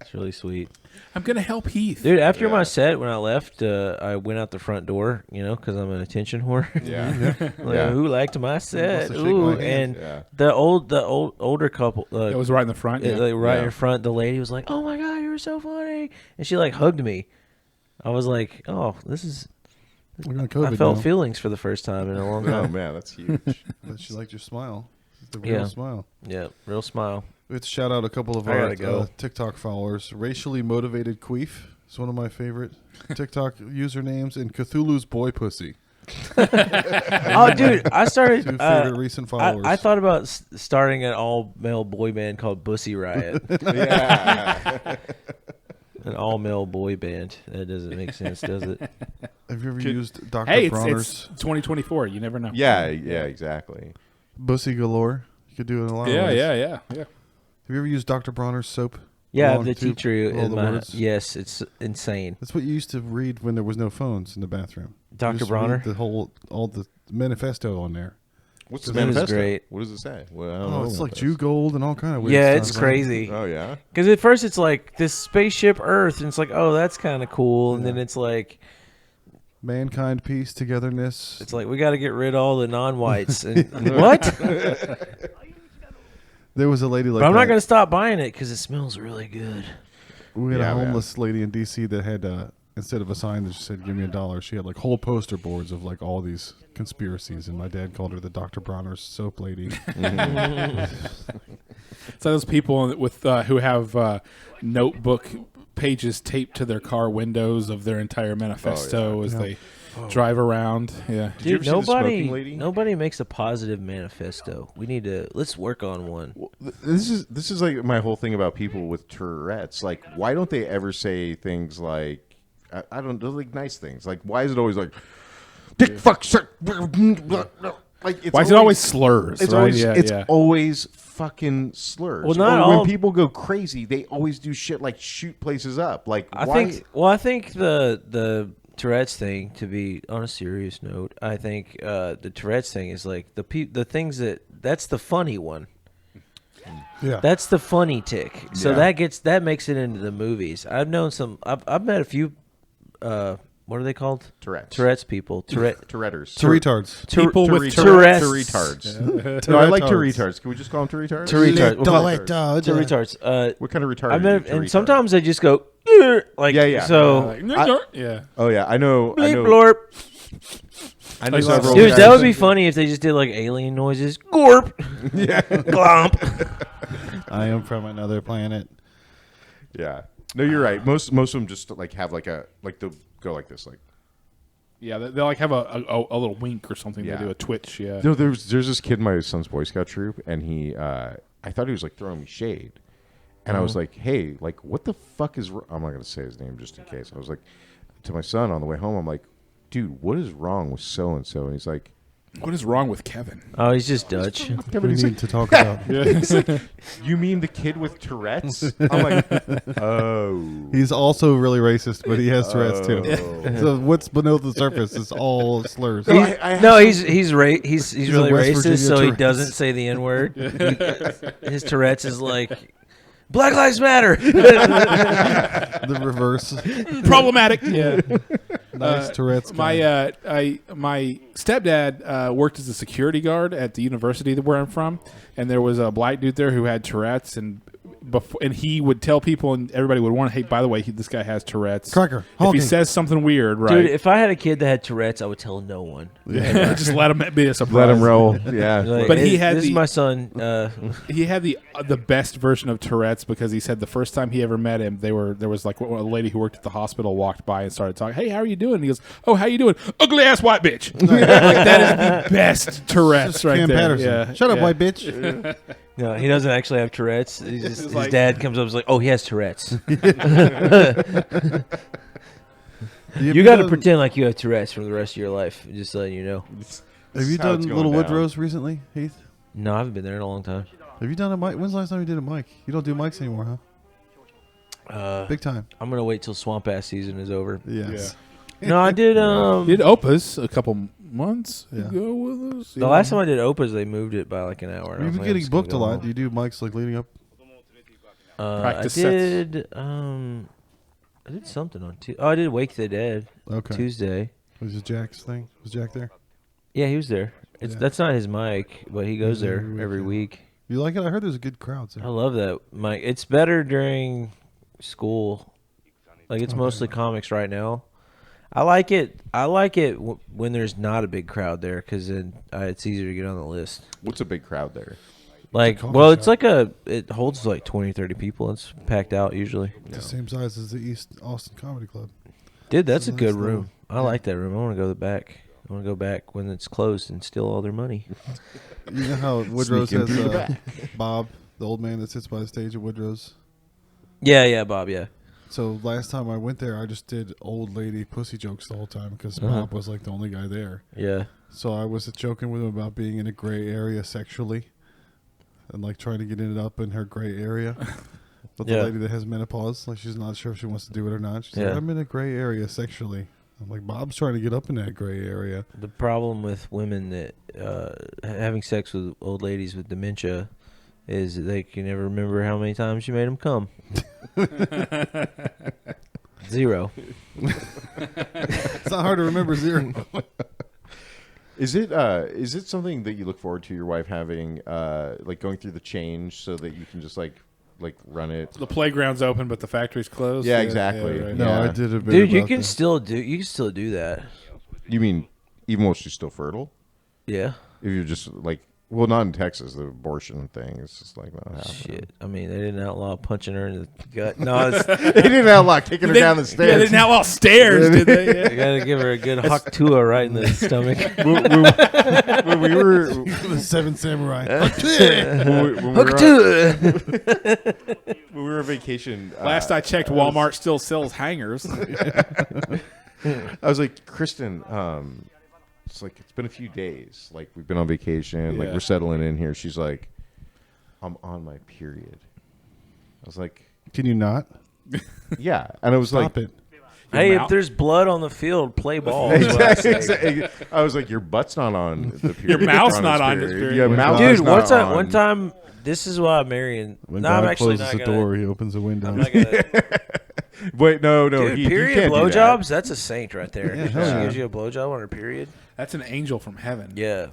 It's really sweet. I'm gonna help Heath. Dude, after Yeah. my set, when I left, I went out the front door, because I'm an attention whore. Yeah. Like, Yeah. who liked my set? to shake Ooh, my hand. and Yeah. the older couple, It was right in the front. Yeah. like right Yeah. in front, the lady was like, "Oh my god, you were so funny," and she like hugged me. I was like, "Oh, this is." We're on COVID I felt now. feelings for the first time in a long Oh time. man, that's huge. But she liked your smile. The real Yeah. smile. Yeah, real smile. We have to shout out a couple of I our gotta go. TikTok followers. Racially Motivated Queef is one of my favorite TikTok usernames, and Cthulhu's Boy Pussy. Oh, dude, I started. Two favorite recent followers. I thought about starting an all-male boy band called Bussy Riot. Yeah. An all-male boy band. That doesn't make sense, does it? Have you ever used Dr. Hey, it's Bronner's 2024. You never know. Yeah, exactly. Bussy Galore? You could do it in a lot of Yeah, ways. yeah. Have you ever used Dr. Bronner's soap? Yeah, I have Long the tube, teacher all in the my. words? Yes, it's insane. That's what you used to read when there was no phones in the bathroom. You Dr. just read Bronner? all the manifesto on there. What's the That was manifesto? great. What does it say? Well, I don't Oh, know it's what like that Jew is. gold and all kind of weird Yeah, stuff. it's crazy. Oh yeah. Because at first it's like this spaceship Earth, and it's like, oh, that's kind of cool, and then it's like Mankind, peace, togetherness. we got to get rid of all the non-whites. And, what? There was a lady like But I'm that. not gonna stop buying it because it smells really good. We had Yeah, a man. homeless lady in D.C. that had, instead of a sign that just said, give me $1, she had like whole poster boards of like all these conspiracies. And my dad called her the Dr. Bronner's soap lady. So those people with who have notebook pages taped to their car windows of their entire manifesto as they drive around. Yeah. Did you ever see the smoking lady? Nobody makes a positive manifesto. Let's work on one. This is like my whole thing about people with Tourette's. Like, why don't they ever say things like, I don't know, like nice things? Like, why is it always like, dick, fuck, suck, like, it's Why is it always slurs? It's right? always yeah, it's yeah. always fucking slurs. Well, not Or all- when people go crazy, they always do shit like shoot places up. Like, I why? think the Tourette's thing, to be on a serious note, I think the Tourette's thing is like the things that's the funny one. Yeah. That's the funny tick. So Yeah. that makes it into the movies. I've met a few what are they called? Tourette's people. Touretters. To retards. People with Tourette's. Retards. No, I like to Touretards. retards. Can we just call them to retards? To retards. To To retards. What kind of retard? I've are you met, to and retards? sometimes they just go like Yeah. So yeah. Oh yeah, I know. bleep blorp. I know Like, several Dude, guys that would be funny if they just did like alien noises. Gorp. Yeah. Glomp. I am from another planet. Yeah. No, you're right. Most of them just like have like they'll go like this, like. Yeah, they like have a little wink or something. Yeah. They do a twitch. Yeah. No, there's this kid in my son's Boy Scout troop, and he, I thought he was like throwing me shade, and I was like, hey, like what the fuck is? I'm not gonna say his name just in case. I was like, to my son on the way home, I'm like, dude, what is wrong with so and so? And he's like, What is wrong with Kevin? Oh, he's just Dutch. We need to talk about. he's like, you mean the kid with Tourette's? I'm like, oh. He's also really racist, but he has Tourette's too. Oh. So what's beneath the surface is all slurs. No, I have He's he's really a West racist, Virginia so he Tourette's. doesn't say the N word. His Tourette's is like Black Lives Matter. The reverse. Problematic. Yeah. Nice Tourette's. guy. My stepdad worked as a security guard at the university where I'm from, and there was a black dude there who had Tourette's, and he would tell people, and everybody would warn, hey, by the way, this guy has Tourette's. Cracker. If he Honking. says something weird, right? Dude, if I had a kid that had Tourette's, I would tell no one. just let him be a surprise. Let him roll. Yeah. Like, But he "Hey, had this is the- my son. He had the best version of Tourette's because he said the first time he ever met him, there was like a lady who worked at the hospital walked by and started talking. Hey, how are you doing? And he goes, oh, how you doing? Ugly ass white bitch. Like, that is the best Tourette's right Cam there. Patterson. Yeah. Shut up, Yeah. white bitch. No, he doesn't actually have Tourette's. His like- dad comes up and is like, oh, he has Tourette's. You Have got to done- pretend like you have Tourette's for the rest of your life, just so you know. Have you how it's done going Little down. Woodrow's recently, Heath? No, I haven't been there in a long time. Have you done a mic? When's the last time you did a mic? You don't do mics anymore, huh? Big time. I'm going to wait till swamp ass season is over. Yes. No, I did. Did Opus a couple months Yeah. ago with us? The last time I did Opus, they moved it by like an hour. and I You've was been like, I'm getting just gonna booked a go lot. home. Do you do mics like leading up? Practice I sets. did. I did something on Tuesday. Oh, I did Wake the Dead Okay. Tuesday. Was it Jack's thing? Was Jack there? Yeah, he was there. Yeah. That's not his mic, but he goes He's there there every every week, week. You like it? I heard there's a good crowd there. I love that mic. It's better during school. Like it's mostly comics right now. I like it. When there's not a big crowd there, because then it's easier to get on the list. What's a big crowd there? Like, coffee well, it's shop. like it holds like 20, 30 people. It's packed out usually. It's the same size as the East Austin Comedy Club. Dude, that's a It's a good nice room. little- I like that room. I want to go back. I want to go back when it's closed and steal all their money. You know how Woodrow's Sneak in has through the Bob, the old man that sits by the stage at Woodrow's. Yeah, Bob. Yeah. So last time I went there, I just did old lady pussy jokes the whole time because Uh-huh. Bob was like the only guy there. Yeah. So I was joking with him about being in a gray area sexually and like trying to get it up in her gray area. But the Yeah. lady that has menopause, like she's not sure if she wants to do it or not. She's like, Yeah. I'm in a gray area sexually. I'm like, Bob's trying to get up in that gray area. The problem with women that having sex with old ladies with dementia is that they can never remember how many times you made them come. 0. It's not hard to remember 0. Is it something that you look forward to your wife having like going through the change so that you can just like run it? The playground's open, but the factory's closed. Yeah, exactly. right. No, Yeah. I did a bit. Dude, you about can that. still do that. You mean even while she's still fertile? Yeah. If you're just like, well, not in Texas, the abortion thing is just like not happening. Shit. I mean, they didn't outlaw punching her in the gut. No, it's, They didn't outlaw kicking her down the Yeah, they stairs. didn't outlaw stairs, did they? Yeah. you gotta give her a good haktua right in the stomach. when we were The 7 Samurai. when we were on vacation, Last I checked, Walmart still sells hangers. I was like, Kristen, it's like it's been a few days. Like we've been on vacation. Like Yeah. we're settling in here. She's like, I'm on my period. I was like, Can you not? yeah, and I was Stop like, it. Hey, mouth- if there's blood on the field, play ball. is what I say. exactly. I was like, your butt's not on the period. Your mouth's You're not on his this period. Yeah, Dude, mouth Dude, is not on. one time, this is why I'm marrying. When No, I'm God actually closes not the gonna. door, he opens the window. I'm not gonna. Wait, no, Dude, Heath, you period can't do that. blowjobs, that's a saint right there. Yeah, If hell she yeah. gives you a blowjob on her period. That's an angel from heaven. Yeah.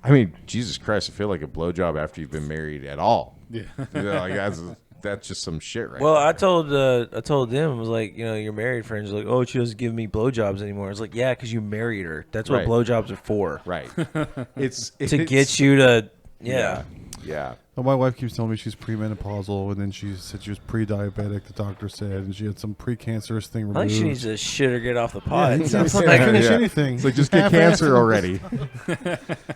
I mean, Jesus Christ, I feel like a blowjob after you've been married at all. Yeah. You know, like that's just some shit, right? Well, there. I told them, I was like, your married friends are like, oh, she doesn't give me blowjobs anymore. I was like, yeah, because you married her. That's what Right. blowjobs are for. right. It's To get you to, yeah. Yeah. Oh, my wife keeps telling me she's premenopausal, and then she said she was pre-diabetic, the doctor said, and she had some precancerous thing removed. I think she needs to shit or get off the Yeah, pot. it's Sounds not like- finish Yeah. anything. It's like just get Half-assed cancer it. already.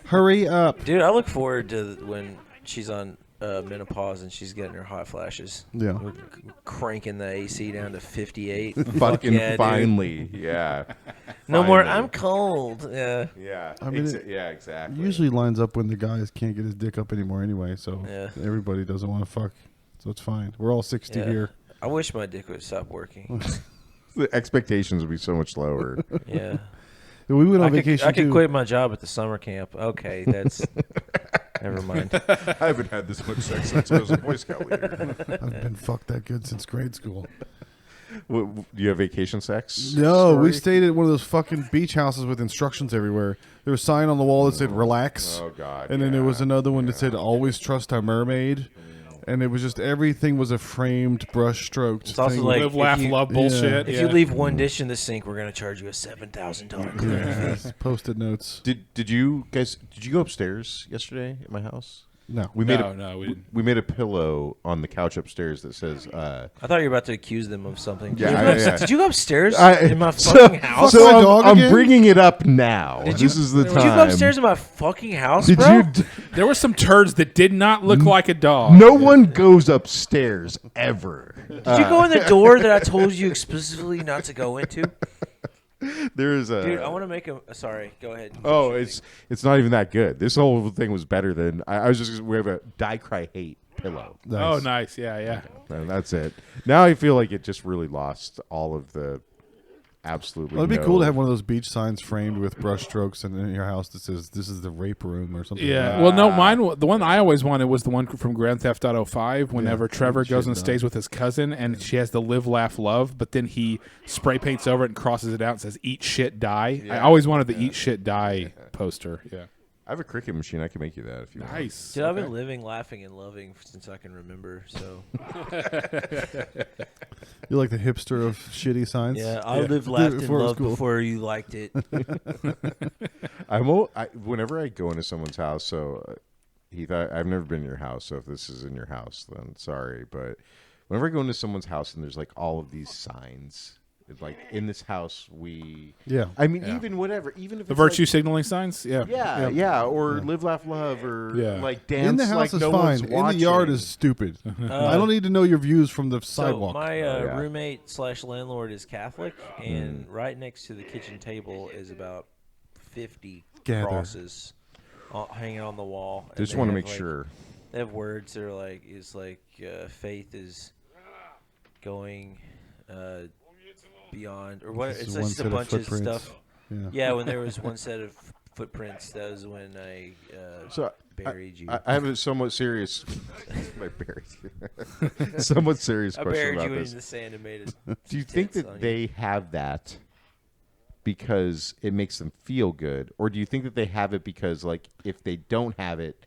Hurry up. Dude, I look forward to when she's on menopause and she's getting her hot flashes. Yeah. We're cranking the AC down to 58. Fucking Fuck yeah, dude. finally. Yeah. No more, Finally. I'm cold. Yeah. Yeah. I mean, yeah, exactly. Usually lines up when the guys can't get his dick up anymore anyway, so Yeah. everybody doesn't want to fuck. So it's fine. We're all 60 Yeah. here. I wish my dick would stop working. the expectations would be so much lower. Yeah. We went on vacation I could too. quit my job at the summer camp. Okay, that's never mind. I haven't had this much sex since I was a Boy Scout leader. I've been fucked that good since grade school. Do you have vacation sex? No, we story? stayed at one of those fucking beach houses with instructions everywhere. There was a sign on the wall that said "relax," Oh God. and then there was another one that said "always trust our mermaid." And it was just everything was a framed brush stroked. It's also thing. like- Live, laugh, if you- love bullshit. If yeah. you leave one dish in the sink, we're gonna charge you a $7,000 cleaning fee. Post-it notes. Did you guys go upstairs yesterday at my house? No, We made No, we didn't. we made a pillow on the couch upstairs that says I thought you were about to accuse them of something. Yeah, Did you go, yeah. Did you go upstairs I- in my so- fucking house? Fuck my so dog I'm again? bringing it up now. Did you- This is the Did time. you go upstairs in my fucking house, Did bro? you? There were some turds that did not look like a dog. No one goes upstairs ever. Did you go in the door that I told you explicitly not to go into? There is a. Dude, I want to make a. Sorry, go ahead. Oh, it's not even that good. This whole thing was better than I was just. We have a die, cry, hate pillow, Oh, nice. Yeah, yeah. and that's it. Now I feel like it just really lost all of the absolutely. Well, it'd be no- cool to have one of those beach signs framed with brush strokes and in your house that says "This is the rape room" or something. Yeah. like Well, no, the one I always wanted was the one from Grand Theft Auto 5 whenever Trevor goes shit and done. stays with his cousin and she has the live, laugh, love, but then he spray paints over it and crosses it out and says eat, shit, die. I always wanted the eat, shit, die poster. Yeah. I have a Cricut machine. I can make you that if you want. Nice. Dude, I've Okay. been living, laughing, and loving since I can remember. So that. You're like the hipster of shitty signs. yeah, I lived, laughed, and Before it was loved cool. before you liked it. Whenever I go into someone's house, so Heath, I've never been in your house, so if this is in your house, then sorry. But whenever I go into someone's house and there's like all of these signs, it's like in this house we. Yeah. I mean, Yeah. even whatever, even if The it's virtue like, signaling signs? Yeah. yeah, or live, laugh, love, or Yeah. like dance. In the house like is no fine. one's In the yard watching. is stupid. I don't need to know your views from the So sidewalk. my yeah. roommate / landlord is Catholic, and right next to the kitchen table is about 50 Gather. crosses hanging on the wall. and Just they want to have, make like, sure. They have words that are like, faith is going, beyond, or what? This is It's one just set a of bunch of footprints. stuff. Yeah. Yeah, when there was one set of footprints, that was when I So buried you. I have a somewhat serious, I buried you. Somewhat serious I question buried about you this. in the sand and made it. Do you think tits on that you. they have that because it makes them feel good, or do you think that they have it because, like, if they don't have it,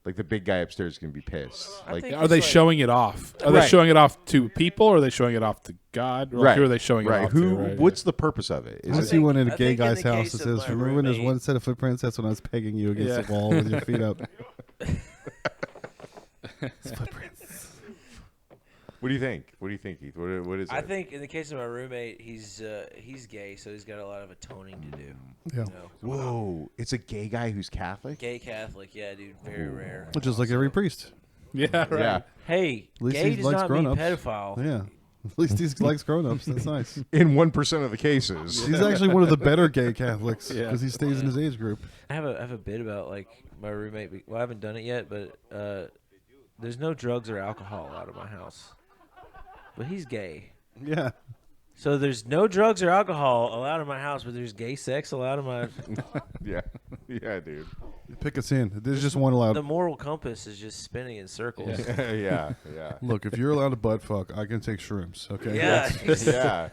like the big guy upstairs is gonna be pissed? I Like, think Are they it's like- showing it off? Are they Right. showing it off to people, or are they showing it off to God? Or right? Who are they showing it right. off Who? to? Right? What's the purpose of it? Is I it see one in a I gay think in guy's the house case that of says, my "Remember when there's roommate- one set of footprints? That's when I was pegging you against Yeah. the wall with your feet up." What do you think? What do you think, Heath? What is it? I think in the case of my roommate, he's gay, so he's got a lot of atoning to do. Yeah. You know? Whoa! It's a gay guy who's Catholic. Gay Catholic, yeah, dude, very rare. Which is like every priest. Yeah, right. Yeah. Hey, At least gay he does likes not mean grown-ups. pedophile. Yeah. At least he likes grown-ups. That's nice. In 1% of the cases. He's actually one of the better gay Catholics Yeah. because he stays in his age group. I have a bit about like my roommate. Well, I haven't done it yet, but there's no drugs or alcohol out of my house. But he's gay. Yeah. So there's no drugs or alcohol allowed in my house, but there's gay sex allowed in my. Yeah. Yeah, dude. Pick us in. There's just one allowed. The moral compass is just spinning in circles. Yeah. Yeah. Look, if you're allowed to butt fuck, I can take shrooms. Okay. Yeah. Yeah.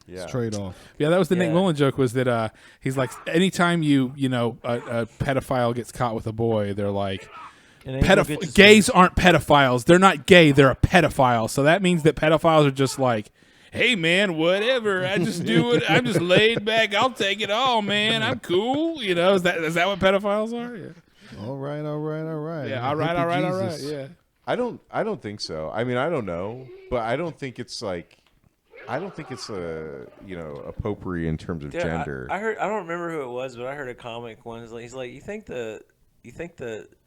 Yeah. It's trade off. Yeah, that was the Nick Yeah. Mullen joke. Was that he's like, anytime a pedophile gets caught with a boy, they're like, And Angel gets to gays aren't pedophiles. They're not gay. They're a pedophile. So that means that pedophiles are just like, hey man, whatever. I just do it. I'm just laid back. I'll take it all, man. I'm cool. You know, is that what pedophiles are? Yeah. All right. Yeah. All right. Jesus. Yeah. I don't think so. I mean, I don't know, but I don't think it's a potpourri in terms of Dude, gender. I heard. I don't remember who it was, but I heard a comic once. He's like, you think the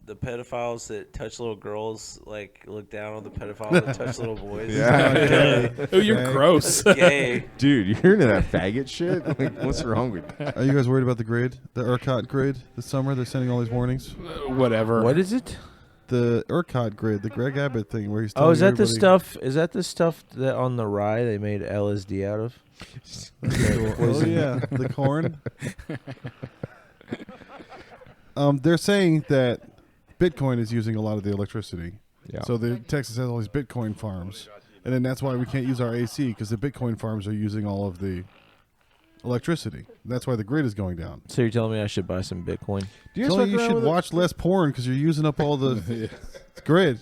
pedophiles that touch little girls like look down on the pedophiles that touch little boys? Yeah. Oh, you're gross. That's gay. Dude, you're into that faggot shit? Like, what's wrong with you? Are you guys worried about the grid? The ERCOT grid this summer? They're sending all these warnings. Whatever. What is it? The ERCOT grid, the Greg Abbott thing where he's telling Oh, is that the everybody- stuff? Is that the stuff that on the rye they made LSD out of? Oh yeah, the corn. They're saying that Bitcoin is using a lot of the electricity. Yeah. So Texas has all these Bitcoin farms, and then that's why we can't use our AC because the Bitcoin farms are using all of the electricity. That's why the grid is going down. So you're telling me I should buy some Bitcoin? Do you So guys you fuck around should with it? watch less porn because you're using up all the grid.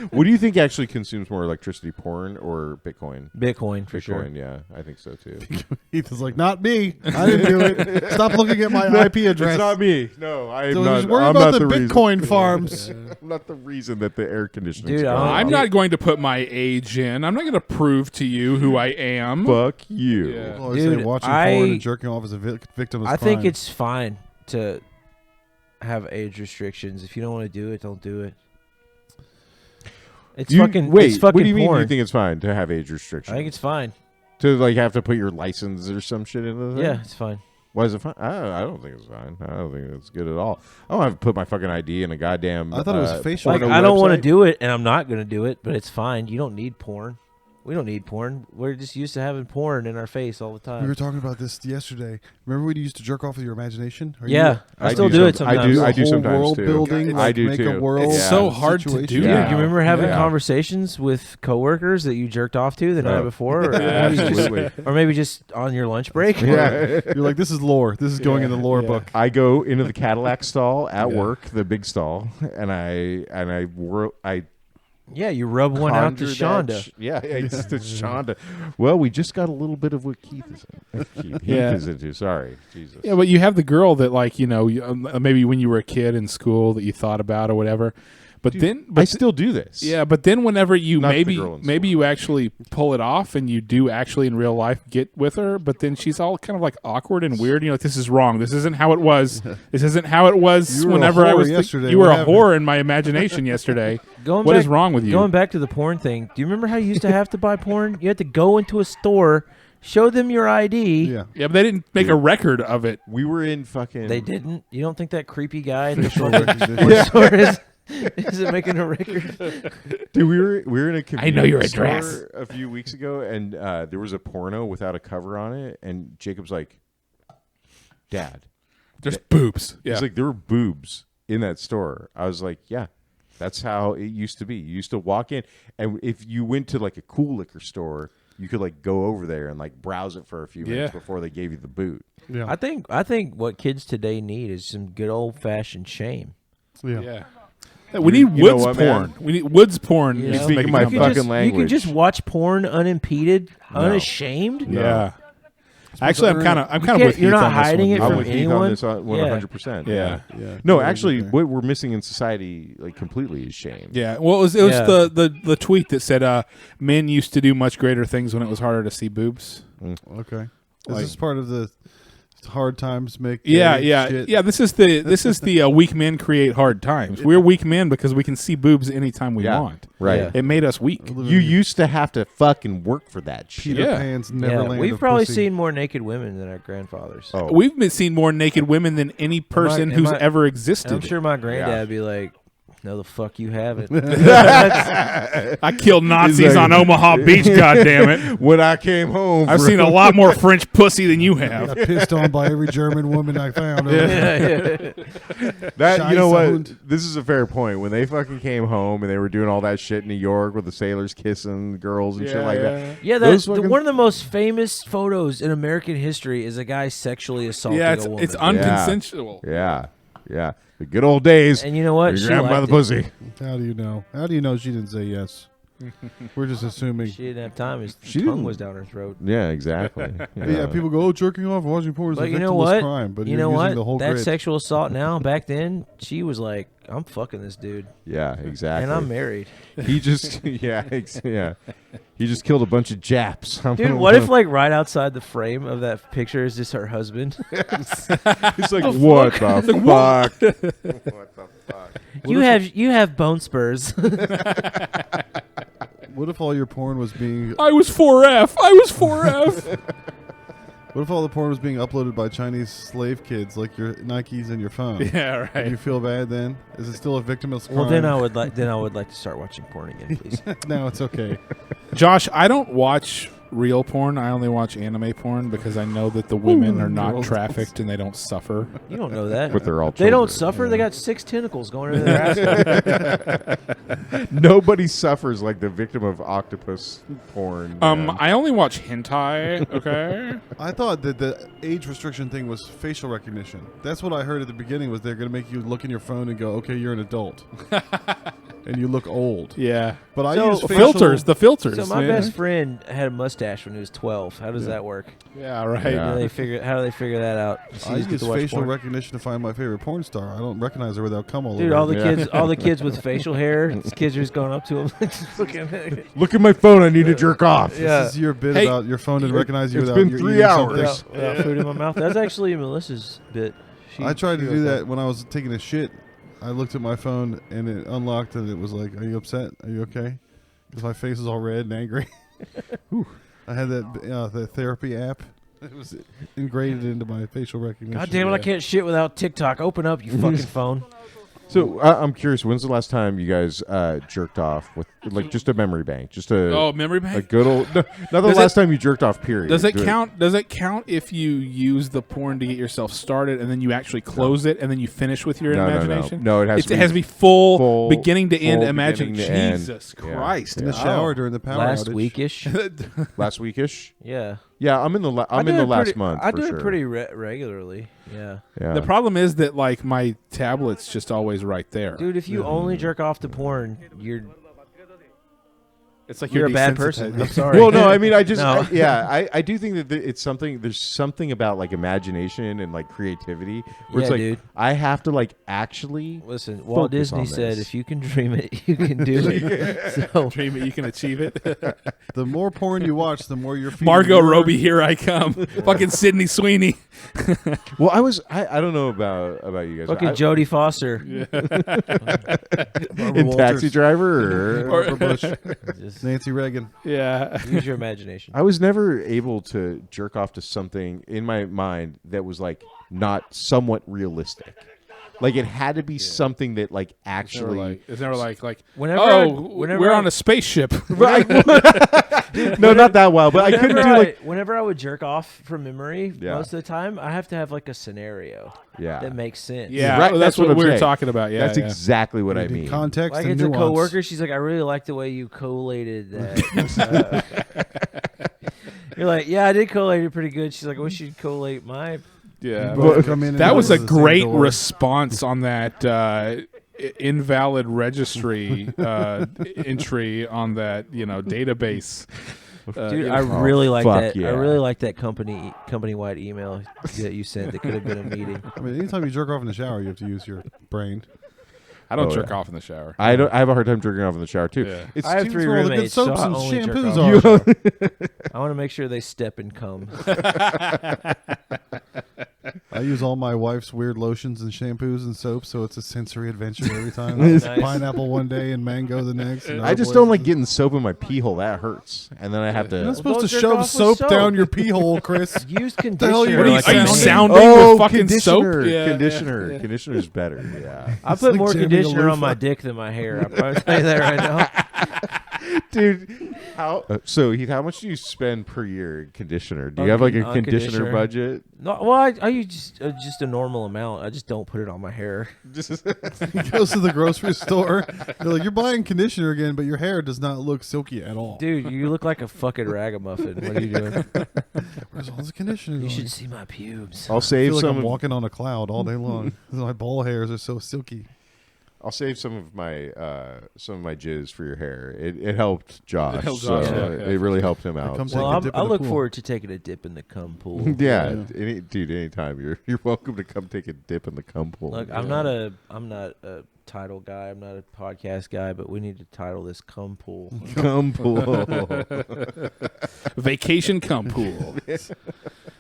What do you think actually consumes more electricity, porn or Bitcoin? Bitcoin for Bitcoin, sure. yeah, I think so too. Heath is like, not me. I didn't do it. Stop looking at my IP address. It's not me. No, I'm So not. just worry I'm about not the reason. Bitcoin farms. I'm not the reason that the air conditioning. Dude, I'm not going to put my age in. I'm not going to prove to you who I am. Fuck you. Yeah. Always Dude, say watching I- porn and jerking off as a victim of I crime. think it's fine to have age restrictions. If you don't want to do it, don't do it. It's fucking. Wait, it's fucking what do you mean? porn. You think it's fine to have age restrictions? I think it's fine. to like have to put your license or some shit into the thing? Yeah, it's fine. Why is it fine? I don't think it's fine. I don't think it's good at all. I don't have to put my fucking ID in a goddamn. I thought it was facial. Like, porno I don't want to website. do it, and I'm not going to do it, but it's fine. You don't need porn. We don't need porn. We're just used to having porn in our face all the We time. were talking about this yesterday. Remember when you used to jerk off with your imagination? Are Yeah, I still do it some- sometimes. I do whole sometimes world too. building, I like, do make too. a world It's so hard to situation. do Dude, now. you remember having Yeah. conversations with coworkers that you jerked off to the night before, or, Yeah, maybe just, absolutely. or maybe just on your lunch break? Yeah. You're like, this is lore. This is going in the lore book. I go into the Cadillac stall at Yeah. work, the big stall, and I Yeah, you rub one out to conjure Shonda. that yeah, it's the Shonda. Well, we just got a little bit of what Keith is Heath Yeah. is into. Sorry, Jesus. Yeah, but you have the girl that, like, you know, maybe when you were a kid in school that you thought about or whatever. But Dude, then, I still do this. yeah, but then whenever you Not the girl in maybe school. you actually pull it off and you do actually in real life get with her, but then she's all kind of like awkward and weird. You know, like, this is wrong. This isn't how it was. This isn't how it was. You were a whenever I whore was yesterday. you were What a happened? whore in my imagination yesterday. Going What back, is wrong with you? Going back to the porn thing, do you remember how you used to have to buy porn? You had to go into a store, show them your ID. Yeah. Yeah, but they didn't make a record of it. We were in fucking. They didn't. You don't think that creepy guy in the store, Yeah. store is Is it making a record? Dude, we were in a convenience know your store address. a few weeks ago, and there was a porno without a cover on it, and Jacob's like, "Dad, There's boobs. Yeah. he's like, there were boobs in that store." I was like, "Yeah, that's how it used to be. You used to walk in, and if you went to like a cool liquor store, you could like go over there and like browse it for a few minutes Yeah. before they gave you the boot." Yeah. I think what kids today need is some good old fashioned shame. yeah. Yeah. We need you know Woods what, porn. man? We need Woods porn. You needs know? to make Speaking a my You comeback. can fucking just, you can just language. watch porn unimpeded, unashamed. Yeah. Actually, I'm kind of can't- with you're Heath not on this hiding one. it I'm from with Heath anyone? on this on Yeah. 100%. Yeah. Yeah. No, Yeah, actually, okay. what we're missing in society, like completely, is shame. Yeah. Well, it was Yeah. the tweet that said men used to do much greater things when it was harder to see boobs. Okay. Is Like- this part of the hard times make? Yeah, gay yeah, shit? yeah. This is the weak men create hard times. We're weak men because we can see boobs anytime we Yeah. want. Right. Yeah. It made us weak. You used to have to fucking work for that shit. Peter Yeah. Pan's Yeah, Neverland. we've of probably pussy. seen more naked women than our grandfathers. Oh, We've been seen more naked women than any person am who's I- ever And existed. I'm sure my granddad would be like, "No, the fuck you haven't." I killed Nazis like- on Omaha Beach. God damn it! when I came home, I've seen a lot more French pussy than you have. Got pissed on by every German woman I found. that. You know Scheiße. what? This is a fair point. When they fucking came home and they were doing all that shit in New York with the sailors kissing girls and shit like that. Yeah, Those that's fucking- one of the most famous photos in American history is a guy sexually assaulting Yeah, a it's woman. it's unconsensual. Yeah, yeah. The good old days. And you know what? You She grab 'em by the liked it. pussy. How do you know? How do you know she didn't say yes? We're just assuming. She didn't have time. His She tongue didn't. was down her throat. Yeah, exactly. But yeah, people go, "Oh, jerking off, watching porn is a But you know victimless what? crime." But you you're know using what? the whole That grid. sexual assault now, back then, she was like, "I'm fucking this dude." Yeah, exactly. And I'm married. He just, yeah. He just killed a bunch of Japs. Dude, what if like right outside the frame of that picture is just her husband? He's like, what the fuck? What the fuck? you have bone spurs. What if all your porn was being? I was 4F. I was 4F. What if all the porn was being uploaded by Chinese slave kids, like your Nikes and your phone? yeah, Do right. you feel bad then? Is it still a victimless crime? Well, then I would like to start watching porn again, please. No, it's okay. Josh, I don't watch real porn. I only watch anime porn because I know that the women are not Girls. trafficked and they don't suffer. You don't know that. But they're all They don't children. suffer. They got 6 tentacles going into their ass. Nobody suffers like the victim of octopus porn. man. I only watch hentai. Okay. I thought that the age restriction thing was facial recognition. That's what I heard at the beginning. Was they're going to make you look in your phone and go, "Okay, you're an adult," and you look old. yeah. But I So- use The facial, filters. The filters. So my man. best friend had a mustache when he was 12. How does that work? Yeah. Right. Yeah. How do they figure that out? Does he I just get use to watch facial porn? recognition to find my favorite porn star. I don't recognize her without cum all Dude, over. all the her. Yeah. kids with facial hair, these kids are just going up to him, just looking. Look at my phone. I need to jerk off. Yeah. This is your bit Hey, about your phone didn't recognize you it's without been you 3 eating hours. something. Without food in my mouth. That's actually Melissa's bit. I tried to she do wrote that when I was taking a shit. I looked at my phone and it unlocked and it was like, "Are you upset? Are you okay?" Because my face is all red and angry. I had that the therapy app. It was ingrained into my facial recognition. God damn it! I can't shit without TikTok. Open up, you fucking phone. So I'm curious. When's the last time you guys jerked off with like just a memory bank? Just a Oh, memory a bank. good old. No, not the Does last time you jerked off. Period. Does it Do count? Does it count if you use the porn to get yourself started and then you actually close it and then you finish with your No, no, no. imagination? No, it has to it be has to be full, full- beginning to end. full Imagine beginning to end. Jesus Yeah. Christ. In the shower during the power Last outage. weekish. Last weekish. Yeah. Yeah, I'm in the I'm in the last month. I for do sure. it pretty regularly. Yeah. Yeah. The problem is that like my tablet's just always right there. Dude, if you only jerk off to porn, you're It's like you're a bad desensitized. person. I'm sorry. Well, no, I mean, I just, No. I do think that it's something. There's something about like imagination and like creativity where it's Yeah, like dude. I have to like actually. Listen, Walt Focus Disney on said, this. "If you can dream it, you can do it." So, Dream it, you can achieve it. The more porn you watch, the more you're feeding Margot your- Robbie, here I come. Fucking Sydney Sweeney. Well, I don't know about you guys. fucking Jodie Foster. Barbara in Walters, Taxi Driver, or Barbara Bush, Just Nancy Reagan. Yeah. use your imagination. I was never able to jerk off to something in my mind that was like not somewhat realistic. Like it had to be something that like actually. It's never like Whenever we're on a spaceship. Right. No, not that wild, but I couldn't do like. Whenever I would jerk off from memory, Yeah. most of the time, I have to have like a scenario Yeah. that makes sense. Yeah, Right, that's that's what what I'm we were saying. talking about. Yeah, That's yeah. exactly what I You need mean. context Like and it's a nuance. coworker. She's like, I really like the way you collated that. You're like, yeah, I did collate it pretty good. She's like, I wish you'd collate my. Yeah, You both come in and that was a close the same great door. response on that invalid registry entry on that database. Dude, I really like fuck that. yeah. I really like that company-wide email that you sent. That could have been a meeting. I mean, anytime you jerk off in the shower, you have to use your brain. I don't Oh, jerk yeah. off in the shower. I have a hard time jerking off in the shower too. Yeah. It's I have too- 3 where all the good roommates, so soaps I and only jerk shampoos off. are. in the shower. I want to make sure they step and come. I use all my wife's weird lotions and shampoos and soaps, so it's a sensory adventure every time. Nice. Pineapple one day and mango the next. And I just don't like getting soap in my pee hole. That hurts, and then I have You're to. not supposed don't to jerk shove off with soap soap. down your pee hole, Chris. Use hell conditioner. you- What are you, like are you a man. sounding Oh, with fucking soap? conditioner, Yeah, conditioner, yeah. conditioner's better. Yeah, I put like more jamming a conditioner on loofah. my dick than my hair. I'm probably tell you that right now. dude. So Heath, how much do you spend per year in conditioner? Do you have like a On conditioner conditioner. budget? No, well, I use just a normal amount. I just don't put it on my hair. He goes to the grocery store. They're like, you're buying conditioner again, but your hair does not look silky at all. Dude, you look like a fucking ragamuffin. What are you doing? Where's all this conditioner You going? should see my pubes. I'll I save feel like some. I'm walking on a cloud all day long. My ball hairs are so silky. I'll save some of my jizz for your hair. It helped Josh. helped so Josh, yeah. it really helped him out. comes So- Take Well, a dip I in the look pool. forward to taking a dip in the cum pool. yeah, dude, anytime you're welcome to come take a dip in the cum pool. Look, I'm not a title guy. I'm not a podcast guy, but we need to title this cum pool. cum pool. Vacation cum pool.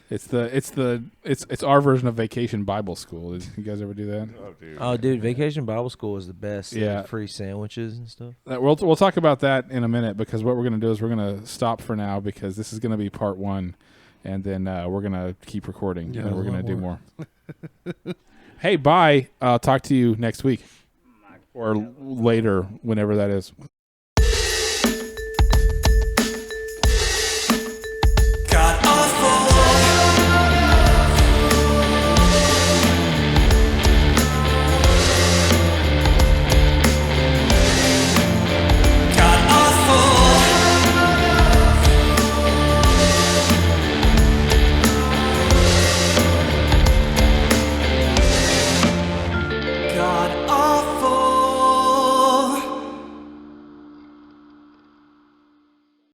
It's our version of Vacation Bible School. Did you guys ever do that? Oh, dude. Oh, dude, Vacation Bible School is the best. They Yeah. have free sandwiches and stuff. We'll talk about that in a minute, because what we're going to do is we're going to stop for now, because this is going to be part 1, and then we're going to keep recording. Yeah, and we're a going lot to do more. Hey, bye. I'll talk to you next week or later, whenever that is.